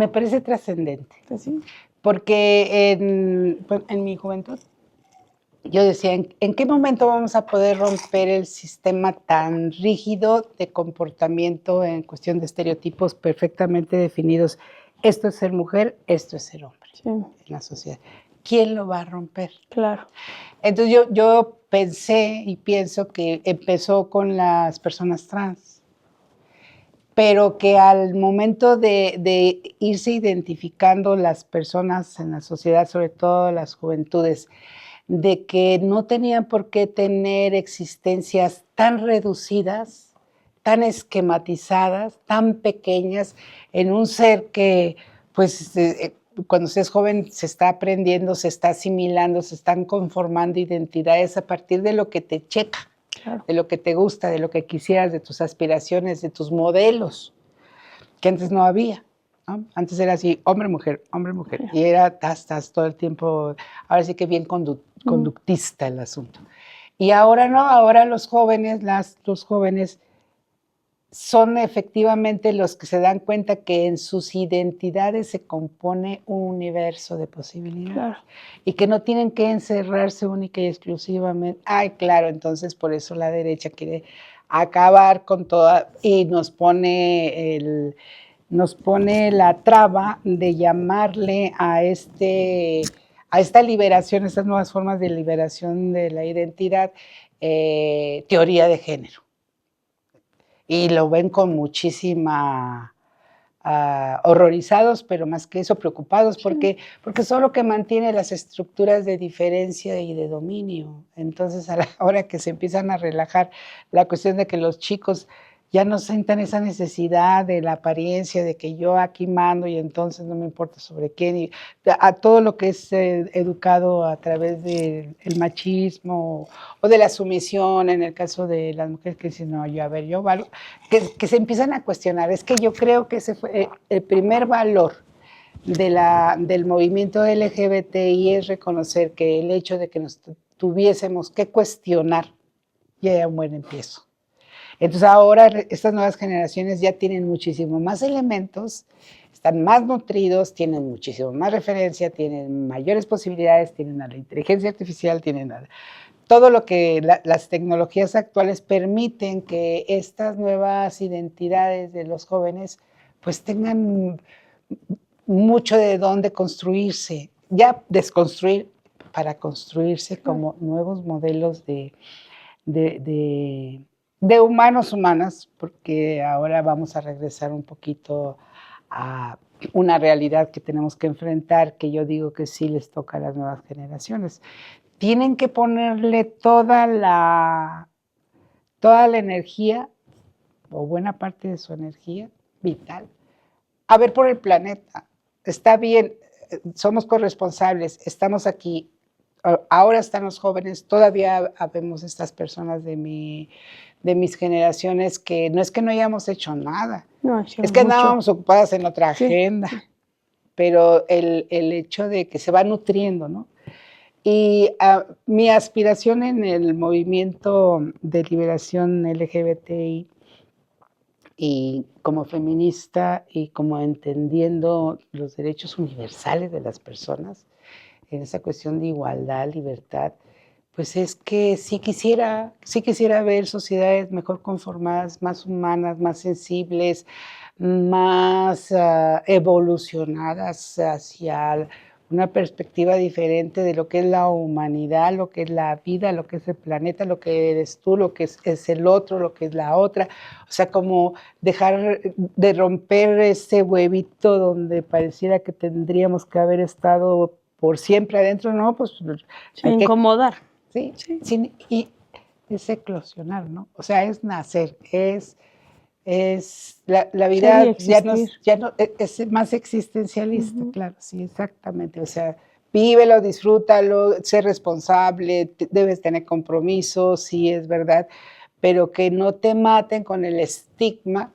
S2: parece trascendente.
S1: ¿Sí?
S2: Porque en mi juventud yo decía, ¿en qué momento vamos a poder romper el sistema tan rígido de comportamiento en cuestión de estereotipos perfectamente definidos? Esto es ser mujer, esto es ser hombre en la sociedad. ¿Quién lo va a romper?
S1: Claro.
S2: Entonces yo pensé y pienso que empezó con las personas trans, pero que al momento de irse identificando las personas en la sociedad, sobre todo las juventudes, de que no tenían por qué tener existencias tan reducidas, tan esquematizadas, tan pequeñas, en un ser que, pues, cuando se es joven se está aprendiendo, se está asimilando, se están conformando identidades a partir de lo que te checa, claro. De lo que te gusta, de lo que quisieras, de tus aspiraciones, de tus modelos, que antes no había. ¿No? Antes era así, hombre, mujer, y era todo el tiempo, ahora sí que bien conductista el asunto. Y ahora no, ahora los jóvenes son efectivamente los que se dan cuenta que en sus identidades se compone un universo de posibilidades. Claro. Y que no tienen que encerrarse única y exclusivamente. Ay, claro, entonces por eso la derecha quiere acabar con toda y nos pone la traba de llamarle a esta liberación, estas nuevas formas de liberación de la identidad, teoría de género. Y lo ven con muchísima... horrorizados, pero más que eso, preocupados, porque son lo que mantiene las estructuras de diferencia y de dominio. Entonces, a la hora que se empiezan a relajar la cuestión de que los chicos ya no sientan esa necesidad de la apariencia, de que yo aquí mando y entonces no me importa sobre quién, y a todo lo que es educado a través del machismo o de la sumisión, en el caso de las mujeres que dicen, no, yo, a ver, yo valgo, que se empiezan a cuestionar. Es que yo creo que ese fue el primer valor del movimiento LGBTI, es reconocer que el hecho de que nos tuviésemos que cuestionar ya era un buen empiezo. Entonces ahora estas nuevas generaciones ya tienen muchísimo más elementos, están más nutridos, tienen muchísimo más referencia, tienen mayores posibilidades, tienen a la inteligencia artificial, tienen todo lo que las tecnologías actuales permiten que estas nuevas identidades de los jóvenes pues tengan mucho de dónde construirse, ya desconstruir para construirse como nuevos modelos de humanos, porque ahora vamos a regresar un poquito a una realidad que tenemos que enfrentar, que yo digo que sí les toca a las nuevas generaciones. Tienen que ponerle toda la energía, o buena parte de su energía vital, a ver por el planeta. Está bien, somos corresponsables, estamos aquí. Ahora están los jóvenes, todavía vemos estas personas de mis generaciones que no es que no hayamos hecho nada, es que andábamos ocupadas en otra agenda, pero el hecho de que se va nutriendo, ¿no? Y mi aspiración en el movimiento de liberación LGBTI y como feminista y como entendiendo los derechos universales de las personas, en esa cuestión de igualdad, libertad, pues es que sí quisiera ver sociedades mejor conformadas, más humanas, más sensibles, más evolucionadas hacia una perspectiva diferente de lo que es la humanidad, lo que es la vida, lo que es el planeta, lo que eres tú, lo que es el otro, lo que es la otra. O sea, como dejar de romper ese huevito donde pareciera que tendríamos que haber estado por siempre adentro, ¿no? Pues
S1: sin incomodar.
S2: Sí. Y es eclosionar, ¿no? O sea, es nacer, es la vida ya no es más existencialista, claro, sí, exactamente. O sea, vívelo, disfrútalo, sé responsable, debes tener compromisos, sí, es verdad, pero que no te maten con el estigma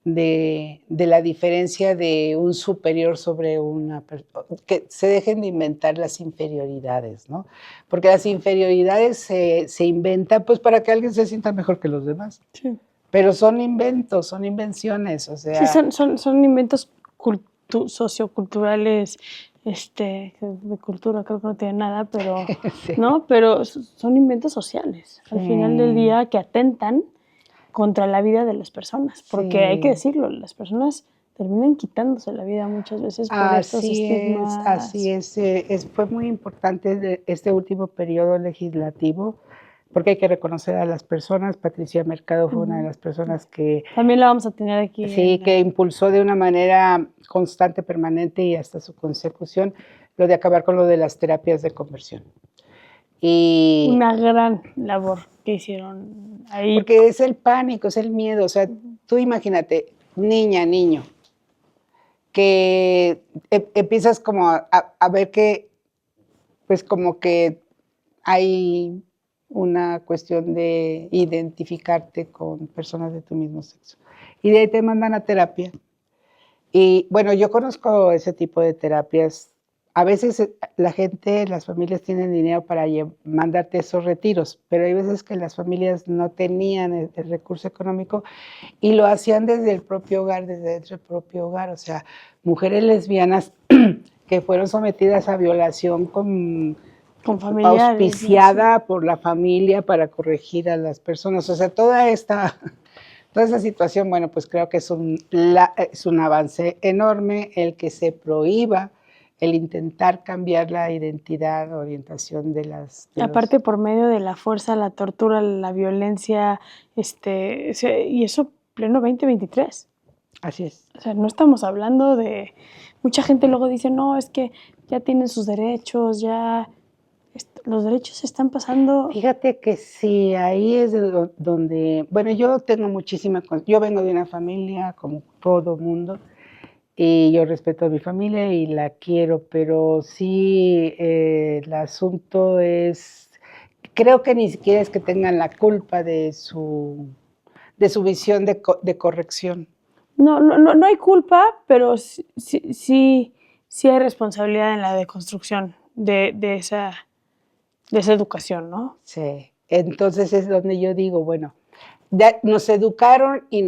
S2: de la diferencia de un superior sobre una persona, que se dejen de inventar las inferioridades, ¿no? Porque las inferioridades se inventan pues para que alguien se sienta mejor que los demás.
S1: Sí.
S2: Pero son inventos, son invenciones, o sea...
S1: Sí, son inventos socioculturales, de cultura creo que no tiene nada, pero, sí. ¿No? Pero son inventos sociales, al final del día, que atentan contra la vida de las personas, porque hay que decirlo, las personas terminan quitándose la vida muchas veces por estos estigmas.
S2: Así es, fue muy importante este último periodo legislativo, porque hay que reconocer a las personas. Patricia Mercado fue una de las personas que...
S1: También la vamos a tener aquí.
S2: Sí, que impulsó de una manera constante, permanente y hasta su consecución lo de acabar con lo de las terapias de conversión. Y
S1: una gran labor que hicieron ahí.
S2: Porque es el pánico, es el miedo. O sea, tú imagínate, niño, que empiezas como a ver que, pues como que hay una cuestión de identificarte con personas de tu mismo sexo. Y de ahí te mandan a terapia. Y bueno, yo conozco ese tipo de terapias. A veces la gente, las familias tienen dinero para mandarte esos retiros, pero hay veces que las familias no tenían el recurso económico y lo hacían desde el propio hogar, desde dentro del propio hogar. O sea, mujeres lesbianas que fueron sometidas a violación con familiares, auspiciada por la familia para corregir a las personas. O sea, toda esa situación, bueno, pues creo que es un avance enorme el que se prohíba el intentar cambiar la identidad, orientación de
S1: Aparte por medio de la fuerza, la tortura, la violencia, y eso pleno 2023.
S2: Así es.
S1: O sea, no estamos hablando de... Mucha gente luego dice, no, es que ya tienen sus derechos, ya... Los derechos se están pasando...
S2: Fíjate que sí, ahí es donde... Bueno, yo tengo muchísima... Yo vengo de una familia, como todo mundo, y yo respeto a mi familia y la quiero, pero sí, el asunto es... Creo que ni siquiera es que tengan la culpa de su visión de corrección.
S1: No hay culpa, pero sí hay responsabilidad en la deconstrucción de esa educación, ¿no?
S2: Sí, entonces es donde yo digo, bueno, ya nos educaron y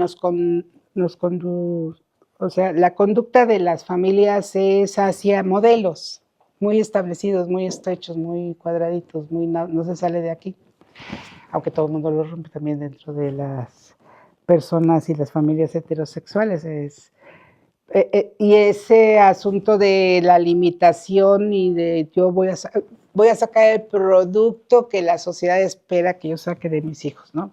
S2: o sea, la conducta de las familias es hacia modelos muy establecidos, muy estrechos, muy cuadraditos, no se sale de aquí, aunque todo el mundo lo rompe también dentro de las personas y las familias heterosexuales. Y ese asunto de la limitación y de yo voy a sacar el producto que la sociedad espera que yo saque de mis hijos, ¿no?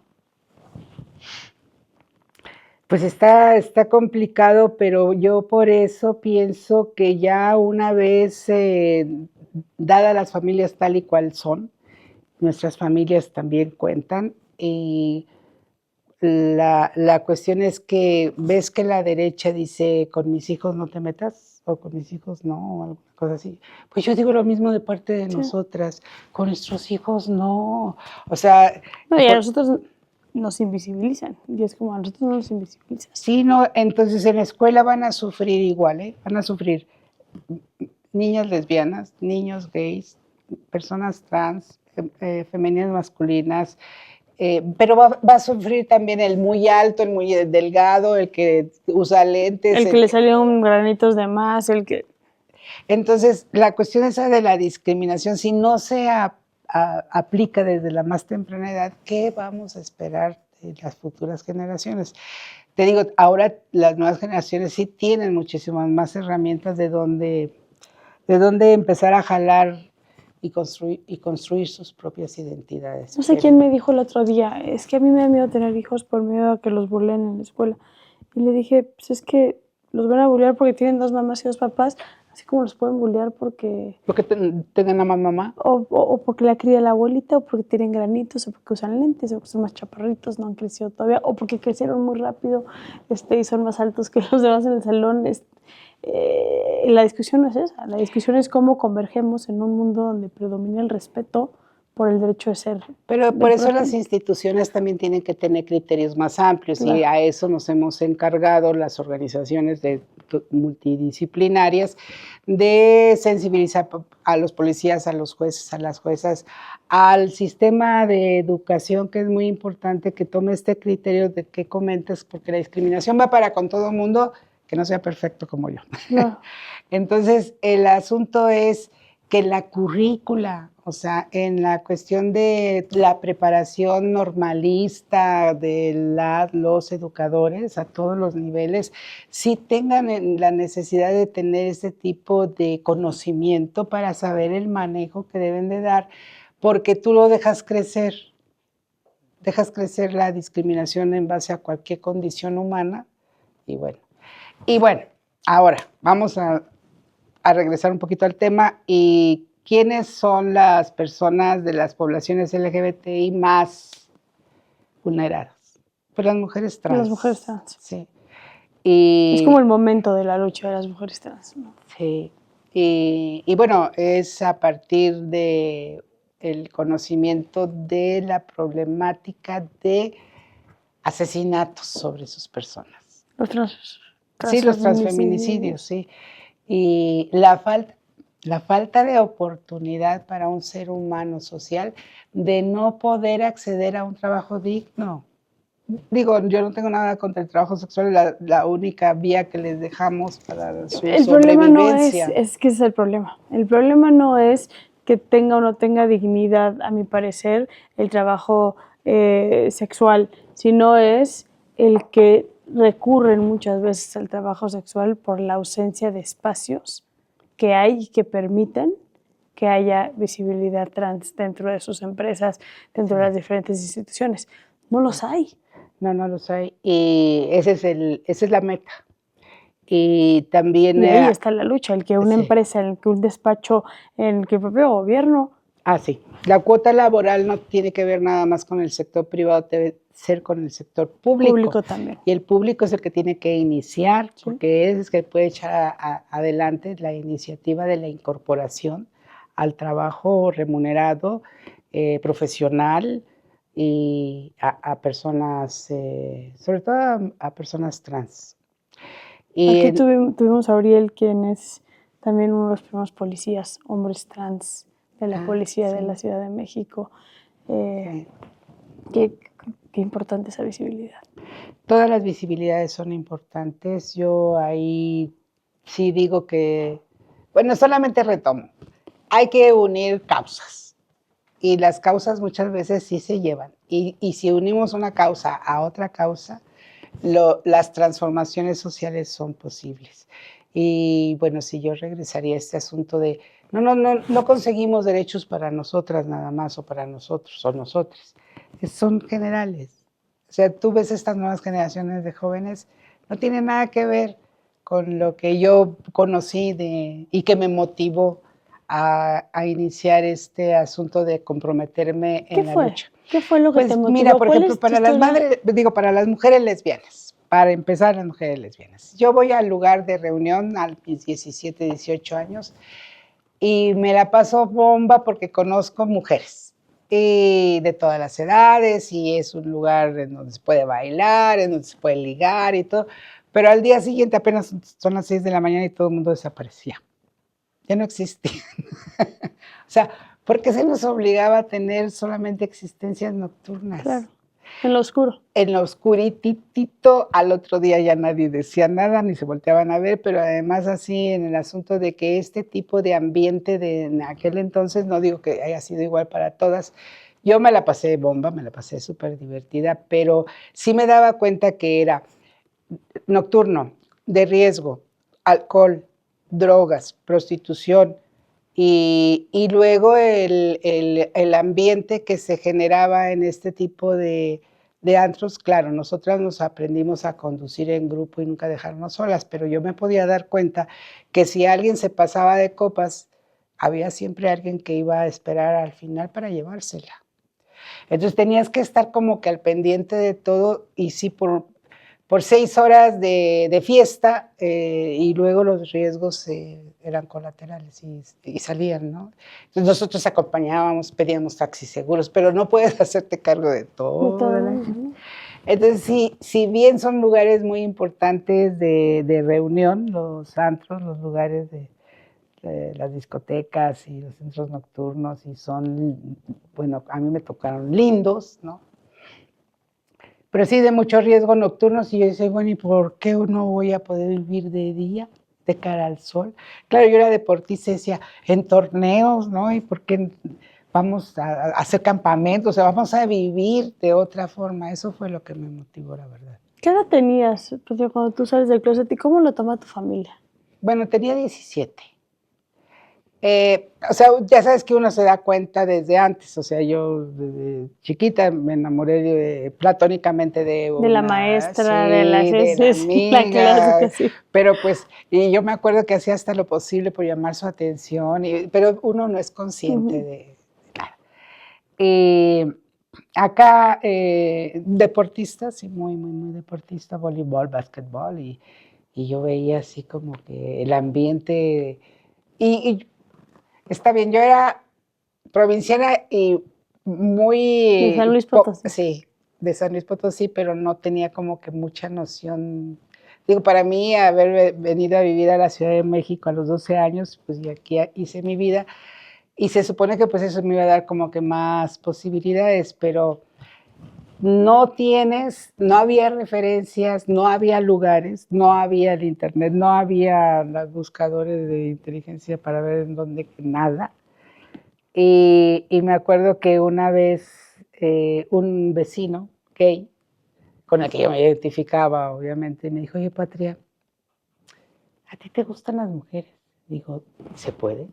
S2: Pues está complicado, pero yo por eso pienso que ya una vez dadas las familias tal y cual son, nuestras familias también cuentan, y la cuestión es que ves que la derecha dice, con mis hijos no te metas, o con mis hijos no, o alguna cosa así. Pues yo digo lo mismo de parte de nosotras, con nuestros hijos no. O sea...
S1: No, y a nosotros nos invisibilizan, y es como a nosotros no nos invisibilizan.
S2: Sí, no, entonces en la escuela van a sufrir igual, ¿eh? Van a sufrir niñas lesbianas, niños gays, personas trans, femeninas masculinas, pero va a sufrir también el muy alto, el muy delgado, el que usa lentes.
S1: El que le salieron granitos de más, el que...
S2: Entonces, la cuestión esa de la discriminación, si no se aplica desde la más temprana edad, ¿qué vamos a esperar de las futuras generaciones? Te digo, ahora las nuevas generaciones sí tienen muchísimas más herramientas de dónde empezar a jalar y construir sus propias identidades.
S1: No sé quién me dijo el otro día, es que a mí me da miedo tener hijos por miedo a que los burlen en la escuela. Y le dije, pues es que los van a burlar porque tienen 2 mamás y 2 papás, así como los pueden burlar porque...
S2: ¿Porque tengan a más mamá?
S1: O porque la cría la abuelita, o porque tienen granitos, o porque usan lentes, o porque son más chaparritos, no han crecido todavía, o porque crecieron muy rápido y son más altos que los demás en el salón. La discusión no es esa, la discusión es cómo convergemos en un mundo donde predomina el respeto por el derecho de ser.
S2: Pero por eso las instituciones también tienen que tener criterios más amplios, claro. Y a eso nos hemos encargado las organizaciones multidisciplinarias de sensibilizar a los policías, a los jueces, a las juezas, al sistema de educación, que es muy importante que tome este criterio de que comentas, porque la discriminación va para con todo el mundo, que no sea perfecto como yo. No. Entonces, el asunto es que la currícula, o sea, en la cuestión de la preparación normalista de los educadores a todos los niveles, sí tengan la necesidad de tener ese tipo de conocimiento para saber el manejo que deben de dar, porque tú lo dejas crecer la discriminación en base a cualquier condición humana, y bueno, ahora vamos a regresar un poquito al tema. ¿Y quiénes son las personas de las poblaciones LGBTI más vulneradas? Pues las mujeres trans.
S1: Las mujeres trans.
S2: Sí.
S1: Es como el momento de la lucha de las mujeres trans, ¿no?
S2: Sí. Y bueno, es a partir de el conocimiento de la problemática de asesinatos sobre sus personas.
S1: Los
S2: transfeminicidios, sí. Y la falta de oportunidad para un ser humano social de no poder acceder a un trabajo digno. Digo, yo no tengo nada contra el trabajo sexual, la única vía que les dejamos para su sobrevivencia.
S1: Problema no es que ese es el problema. El problema no es que tenga o no tenga dignidad, a mi parecer, el trabajo sexual, sino es el que recurren muchas veces al trabajo sexual por la ausencia de espacios que hay y que permiten que haya visibilidad trans dentro de sus empresas, dentro de las diferentes instituciones. No los hay.
S2: No, no los hay. Y esa es la meta. Y también...
S1: Y ahí está la lucha, el que una
S2: sí.
S1: empresa, el que un despacho, el que el propio gobierno...
S2: Sí. La cuota laboral no tiene que ver nada más con el sector privado, debe ser con el sector público.
S1: Público también.
S2: Y el público es el que tiene que iniciar,
S1: Sí.
S2: porque es el que puede echar adelante la iniciativa de la incorporación al trabajo remunerado, profesional, y a personas, sobre todo a personas trans.
S1: Aquí tuvimos a Auriel, quien es también uno de los primeros policías, hombres trans de la policía de la Ciudad de México.
S2: Sí.
S1: Qué importante esa visibilidad.
S2: Todas las visibilidades son importantes. Yo ahí sí digo que, bueno, solamente retomo, hay que unir causas. Y las causas muchas veces sí se llevan. Y si unimos una causa a otra causa, las transformaciones sociales son posibles. Y bueno, si yo regresaría a este asunto de no conseguimos derechos para nosotras nada más, o para nosotros o nosotras, son generales. O sea, tú ves estas nuevas generaciones de jóvenes, no tiene nada que ver con lo que yo conocí y que me motivó a iniciar este asunto de comprometerme en la lucha.
S1: ¿Qué fue lo que te motivó?
S2: Mira, por ejemplo, para las mujeres lesbianas, para empezar, las mujeres lesbianas. Yo voy al lugar de reunión a mis 17, 18 años y me la paso bomba porque conozco mujeres y de todas las edades, y es un lugar en donde se puede bailar, en donde se puede ligar y todo, pero al día siguiente apenas son las 6 de la mañana y todo el mundo desaparecía. Ya no existía. O sea, ¿por qué se nos obligaba a tener solamente existencias nocturnas?
S1: Claro, en lo oscuro.
S2: En lo oscuritito, al otro día ya nadie decía nada, ni se volteaban a ver, pero además así en el asunto de que este tipo de ambiente de en aquel entonces, no digo que haya sido igual para todas, yo me la pasé bomba, me la pasé súper divertida, pero sí me daba cuenta que era nocturno, de riesgo, alcohol, drogas, prostitución, y luego el ambiente que se generaba en este tipo de antros. Claro, nosotras nos aprendimos a conducir en grupo y nunca dejarnos solas, pero yo me podía dar cuenta que si alguien se pasaba de copas, había siempre alguien que iba a esperar al final para llevársela. Entonces tenías que estar como que al pendiente de todo, y sí, por 6 horas de fiesta, y luego los riesgos eran colaterales y salían, ¿no? Entonces nosotros acompañábamos, pedíamos taxis seguros, pero no puedes hacerte cargo de todo. Entonces, sí, si bien son lugares muy importantes de reunión, los antros, los lugares de las discotecas y los centros nocturnos, y son, bueno, a mí me tocaron lindos, ¿no? Pero sí de mucho riesgo nocturnos, y yo decía, bueno, ¿y por qué no voy a poder vivir de día, de cara al sol? Claro, yo era deportista y decía, en torneos, ¿no? ¿Y por qué vamos a hacer campamentos? O sea, vamos a vivir de otra forma. Eso fue lo que me motivó, la verdad.
S1: ¿Qué edad tenías, Rocío, cuando tú sales del closet, y cómo lo toma tu familia?
S2: Bueno, tenía 17. O sea, ya sabes que uno se da cuenta desde antes. O sea, yo desde chiquita me enamoré platónicamente de
S1: la maestra,
S2: sí,
S1: de la
S2: amiga,
S1: la clásica, sí.
S2: Pero pues, y yo me acuerdo que hacía hasta lo posible por llamar su atención, pero uno no es consciente de nada. Y acá, deportista, sí, muy, muy, muy deportista, voleibol, básquetbol, y yo veía así como que el ambiente, y está bien, yo era provinciana y muy...
S1: De San Luis Potosí.
S2: Sí, de San Luis Potosí, pero no tenía como que mucha noción. Digo, para mí, haber venido a vivir a la Ciudad de México a los 12 años, pues y aquí hice mi vida, y se supone que pues eso me iba a dar como que más posibilidades, pero no había referencias, no había lugares, no había el internet, no había los buscadores de inteligencia para ver en dónde, nada. Y me acuerdo que una vez un vecino gay, con el que yo me identificaba, obviamente, me dijo, oye, Patria, ¿a ti te gustan las mujeres? Digo, ¿se puede?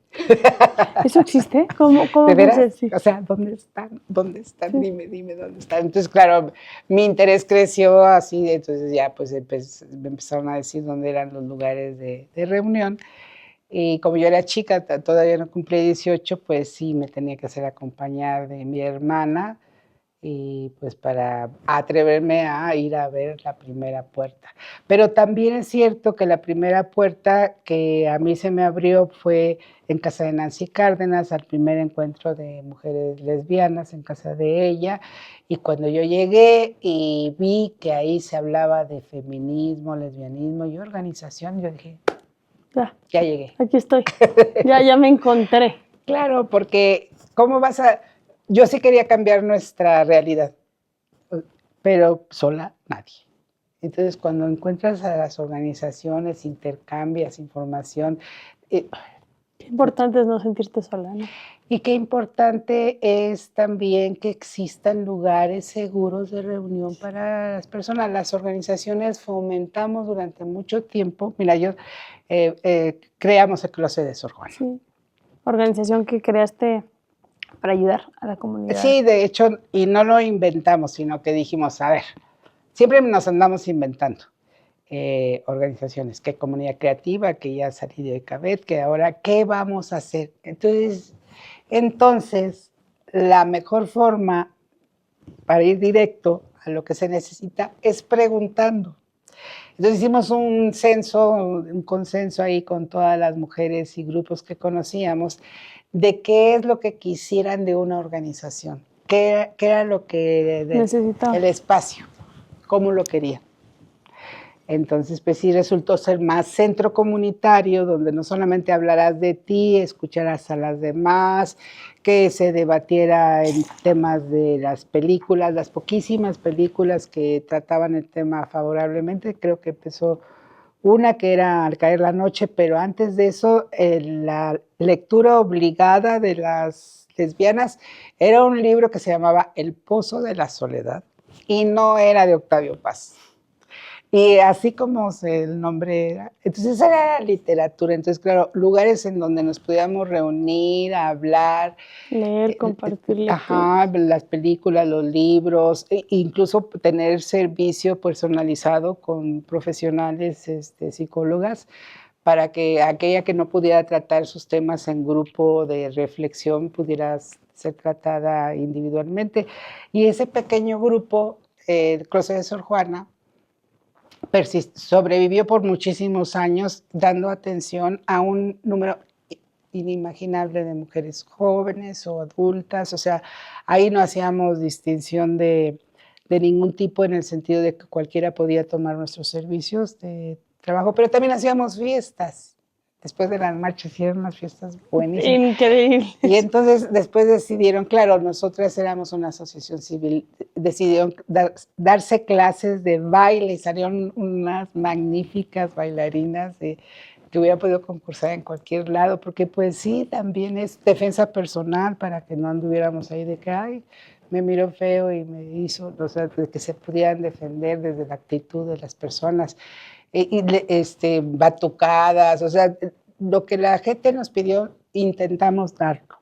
S1: ¿Eso existe? ¿Cómo
S2: ¿De veras?
S1: dices? Sí.
S2: O sea, ¿dónde están? ¿Dónde están?
S1: Sí.
S2: Dime dónde están. Entonces, claro, mi interés creció así, entonces ya pues me empezaron a decir dónde eran los lugares de reunión. Y como yo era chica, todavía no cumplí 18, pues sí, me tenía que hacer acompañar de mi hermana y pues para atreverme a ir a ver la primera puerta. Pero también es cierto que la primera puerta que a mí se me abrió fue en casa de Nancy Cárdenas, al primer encuentro de mujeres lesbianas en casa de ella, y cuando yo llegué y vi que ahí se hablaba de feminismo, lesbianismo y organización, yo dije, ya llegué.
S1: Aquí estoy, ya me encontré.
S2: Claro, porque ¿cómo vas a...? Yo sí quería cambiar nuestra realidad, pero sola nadie. Entonces, cuando encuentras a las organizaciones, intercambias información.
S1: Qué importante es no sentirte sola, ¿no?
S2: Y qué importante es también que existan lugares seguros de reunión para las personas. Las organizaciones fomentamos durante mucho tiempo. Mira, creamos el Closet de Sor Juana.
S1: Sí. Organización que creaste para ayudar a la comunidad.
S2: Sí, de hecho, y no lo inventamos, sino que dijimos, a ver, siempre nos andamos inventando organizaciones, que Comunidad Creativa, que ya salí de Cabet, que ahora, ¿qué vamos a hacer? Entonces, la mejor forma para ir directo a lo que se necesita es preguntando. Entonces hicimos un censo, un consenso ahí con todas las mujeres y grupos que conocíamos de qué es lo que quisieran de una organización, qué era lo que
S1: necesitaba.
S2: El espacio, cómo lo querían. Entonces, pues sí resultó ser más centro comunitario, donde no solamente hablarás de ti, escucharás a las demás, que se debatiera en temas de las películas, las poquísimas películas que trataban el tema favorablemente. Creo que empezó una que era Al caer la noche, pero antes de eso, la lectura obligada de las lesbianas era un libro que se llamaba El pozo de la soledad y no era de Octavio Paz. Y así como el nombre era, entonces era literatura, entonces claro, lugares en donde nos podíamos reunir, hablar.
S1: Leer, compartir
S2: Ajá, las películas, los libros, incluso tener servicio personalizado con profesionales, psicólogas, para que aquella que no pudiera tratar sus temas en grupo de reflexión pudiera ser tratada individualmente. Y ese pequeño grupo, el Closet de Sor Juana, sobrevivió por muchísimos años dando atención a un número inimaginable de mujeres jóvenes o adultas, o sea, ahí no hacíamos distinción de ningún tipo en el sentido de que cualquiera podía tomar nuestros servicios de trabajo, pero también hacíamos fiestas. Después de las marchas hicieron unas fiestas buenísimas.
S1: Increíble.
S2: Y entonces después decidieron, claro, nosotras éramos una asociación civil, decidieron darse clases de baile y salieron unas magníficas bailarinas que hubiera podido concursar en cualquier lado, porque pues sí, también es defensa personal para que no anduviéramos ahí de que, ay, me miró feo y me hizo, o sea, de que se pudieran defender desde la actitud de las personas. Batucadas, o sea, lo que la gente nos pidió, intentamos darlo.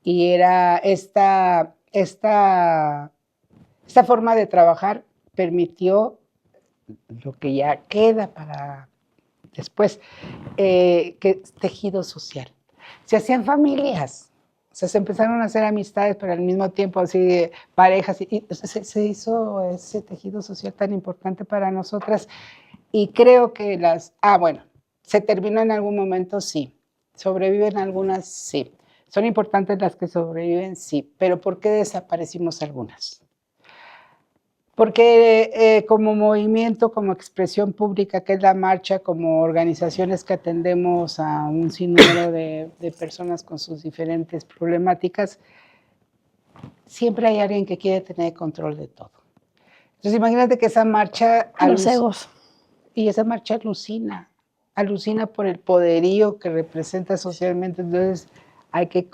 S2: Y era esta forma de trabajar permitió lo que ya queda para después, que tejido social. Se hacían familias, o sea, se empezaron a hacer amistades, pero al mismo tiempo así parejas, y se hizo ese tejido social tan importante para nosotras. Y creo que se terminó en algún momento, sí. ¿Sobreviven algunas? Sí. ¿Son importantes las que sobreviven? Sí. Pero ¿por qué desaparecimos algunas? Porque como movimiento, como expresión pública, que es la marcha, como organizaciones que atendemos a un sinnúmero de personas con sus diferentes problemáticas, siempre hay alguien que quiere tener control de todo. Entonces imagínate que esa marcha...
S1: Los egos.
S2: Y esa marcha alucina por el poderío que representa socialmente, entonces hay que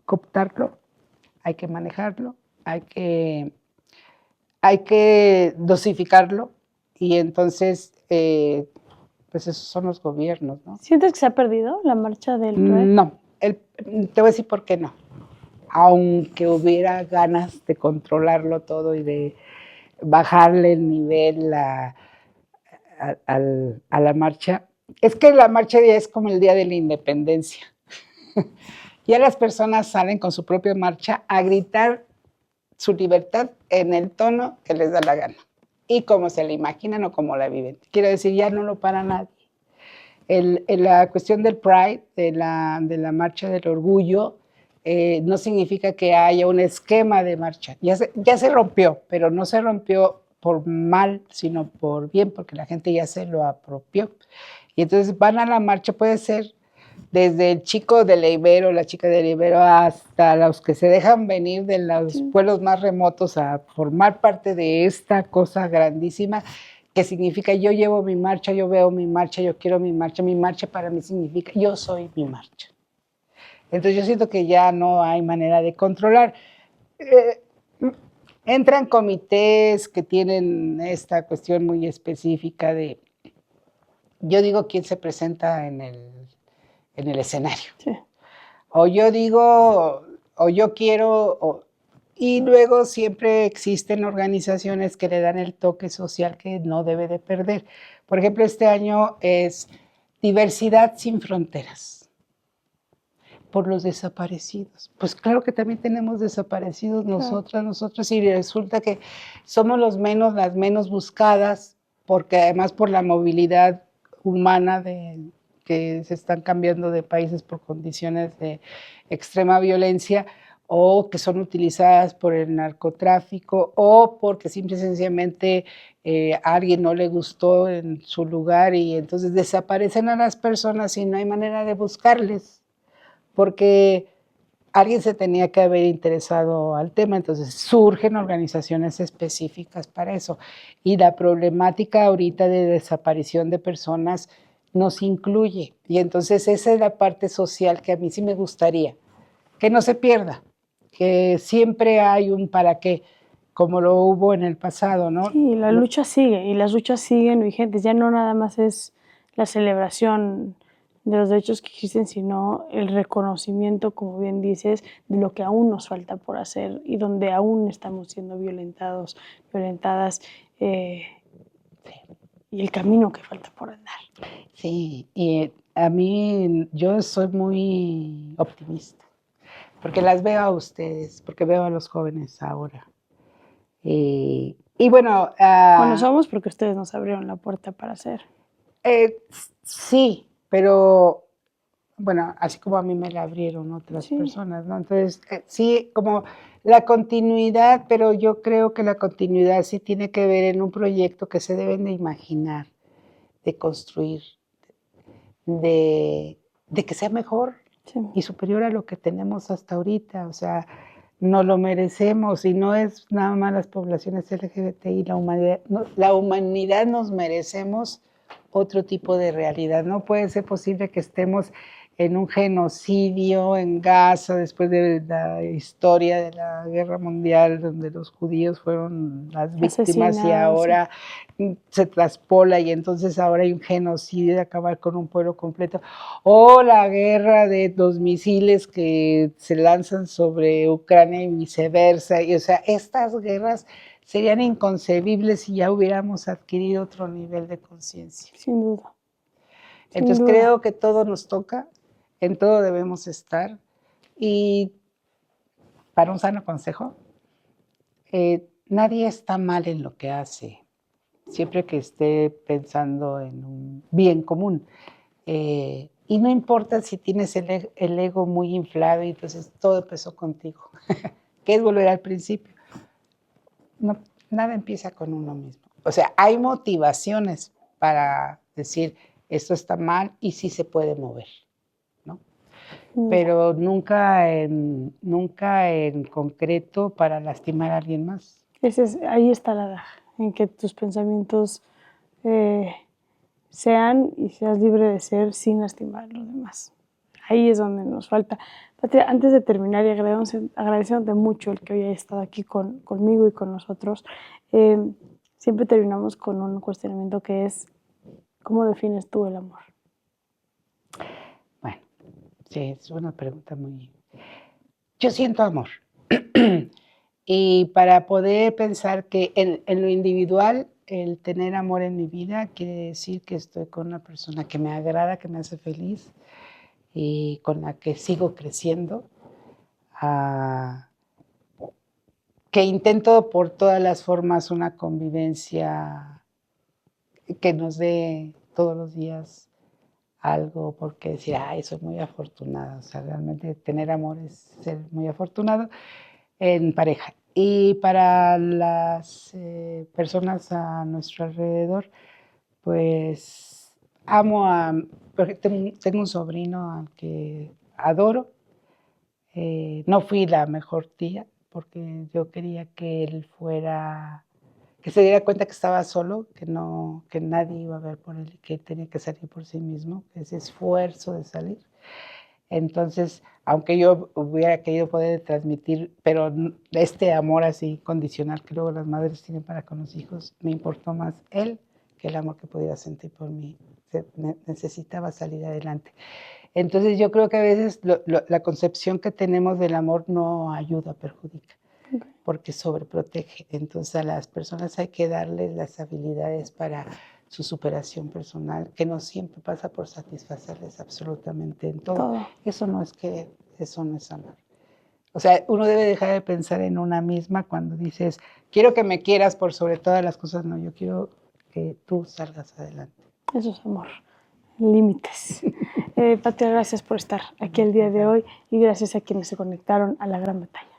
S2: cooptarlo, hay que manejarlo, hay que dosificarlo y entonces pues esos son los gobiernos, ¿no?
S1: ¿Sientes que se ha perdido la marcha del Pride?
S2: No, te voy a decir por qué no. Aunque hubiera ganas de controlarlo todo y de bajarle el nivel a la marcha, es que la marcha ya es como el día de la independencia. Ya las personas salen con su propia marcha a gritar su libertad en el tono que les da la gana y como se la imaginan o como la viven. Quiero decir, ya no lo para nadie. La cuestión del Pride, de la marcha del orgullo, no significa que haya un esquema de marcha. Ya se rompió, pero no se rompió por mal, sino por bien, porque la gente ya se lo apropió. Y entonces van a la marcha, puede ser desde el chico de la Ibero, la chica de la Ibero, hasta los que se dejan venir de los pueblos más remotos a formar parte de esta cosa grandísima que significa yo llevo mi marcha, yo veo mi marcha, yo quiero mi marcha para mí significa yo soy mi marcha. Entonces yo siento que ya no hay manera de controlar. Entran comités que tienen esta cuestión muy específica de, yo digo quién se presenta en el escenario.
S1: Sí.
S2: O yo digo, o yo quiero, y luego siempre existen organizaciones que le dan el toque social que no debe de perder. Por ejemplo, este año es Diversidad sin Fronteras, por los desaparecidos. Pues claro que también tenemos desaparecidos nosotras, y resulta que somos las menos buscadas, porque además por la movilidad humana que se están cambiando de países por condiciones de extrema violencia, o que son utilizadas por el narcotráfico, o porque simple y sencillamente a alguien no le gustó en su lugar y entonces desaparecen a las personas y no hay manera de buscarles, porque alguien se tenía que haber interesado al tema, entonces surgen organizaciones específicas para eso. Y la problemática ahorita de desaparición de personas nos incluye, y entonces esa es la parte social que a mí sí me gustaría, que no se pierda, que siempre hay un para qué, como lo hubo en el pasado, ¿no?
S1: Sí, la lucha sigue y las luchas siguen vigentes. Ya no nada más es la celebración de los derechos que existen, sino el reconocimiento, como bien dices, de lo que aún nos falta por hacer y donde aún estamos siendo violentados, violentadas, y el camino que falta por andar.
S2: Sí, y a mí yo soy muy optimista, porque las veo a ustedes, porque veo a los jóvenes ahora. Y bueno,
S1: Bueno, somos porque ustedes nos abrieron la puerta para hacer.
S2: Sí, pero bueno, así como a mí me la abrieron otras
S1: Sí.
S2: personas, ¿no? Entonces, sí, como la continuidad, pero yo creo que la continuidad sí tiene que ver en un proyecto que se deben de imaginar, de construir, de que sea mejor
S1: Sí.
S2: y superior a lo que tenemos hasta ahorita. O sea, no lo merecemos, y no es nada más las poblaciones LGBTI, la humanidad nos merecemos otro tipo de realidad. No puede ser posible que estemos en un genocidio en Gaza después de la historia de la Guerra Mundial, donde los judíos fueron las víctimas y ahora se traspola y entonces ahora hay un genocidio de acabar con un pueblo completo. O la guerra de los misiles que se lanzan sobre Ucrania y viceversa. Y, o sea, estas guerras serían inconcebibles si ya hubiéramos adquirido otro nivel de conciencia.
S1: Sin duda.
S2: Entonces creo que todo nos toca, en todo debemos estar, y para un sano consejo, nadie está mal en lo que hace, siempre que esté pensando en un bien común. Y no importa si tienes el ego muy inflado y entonces todo empezó contigo, que es volver al principio. No, nada empieza con uno mismo. O sea, hay motivaciones para decir esto está mal y sí se puede mover, ¿no? Pero nunca en concreto para lastimar a alguien más.
S1: Ahí está la daga, en que tus pensamientos sean y seas libre de ser sin lastimar a los demás. Ahí es donde nos falta. Patria, antes de terminar y agradeciéndote mucho el que hoy hayas estado aquí conmigo y con nosotros, siempre terminamos con un cuestionamiento que es ¿Cómo defines tú el amor?
S2: Bueno, sí, es una pregunta muy... Yo siento amor. Y para poder pensar que en lo individual, el tener amor en mi vida quiere decir que estoy con una persona que me agrada, que me hace feliz y con la que sigo creciendo. Que intento por todas las formas una convivencia que nos dé todos los días algo, porque decir, ay, soy muy afortunada. O sea, realmente tener amor es ser muy afortunado en pareja. Y para las personas a nuestro alrededor, pues amo a... Porque tengo un sobrino al que adoro. No fui la mejor tía, porque yo quería que él fuera... que se diera cuenta que estaba solo, que nadie iba a ver por él, que tenía que salir por sí mismo, ese esfuerzo de salir. Entonces, aunque yo hubiera querido poder transmitir, pero este amor así condicional que luego las madres tienen para con los hijos, me importó más él que el amor que pudiera sentir por mí. Necesitaba salir adelante. Entonces, yo creo que a veces la concepción que tenemos del amor no ayuda, perjudica, porque sobreprotege. Entonces, a las personas hay que darles las habilidades para su superación personal, que no siempre pasa por satisfacerles absolutamente en todo. Eso no es querer, eso no es amor. O sea, uno debe dejar de pensar en una misma cuando dices, quiero que me quieras por sobre todas las cosas. No, yo quiero que tú salgas adelante.
S1: Eso es amor. Límites. Patria, gracias por estar aquí el día de hoy y gracias a quienes se conectaron a La Gran Batalla.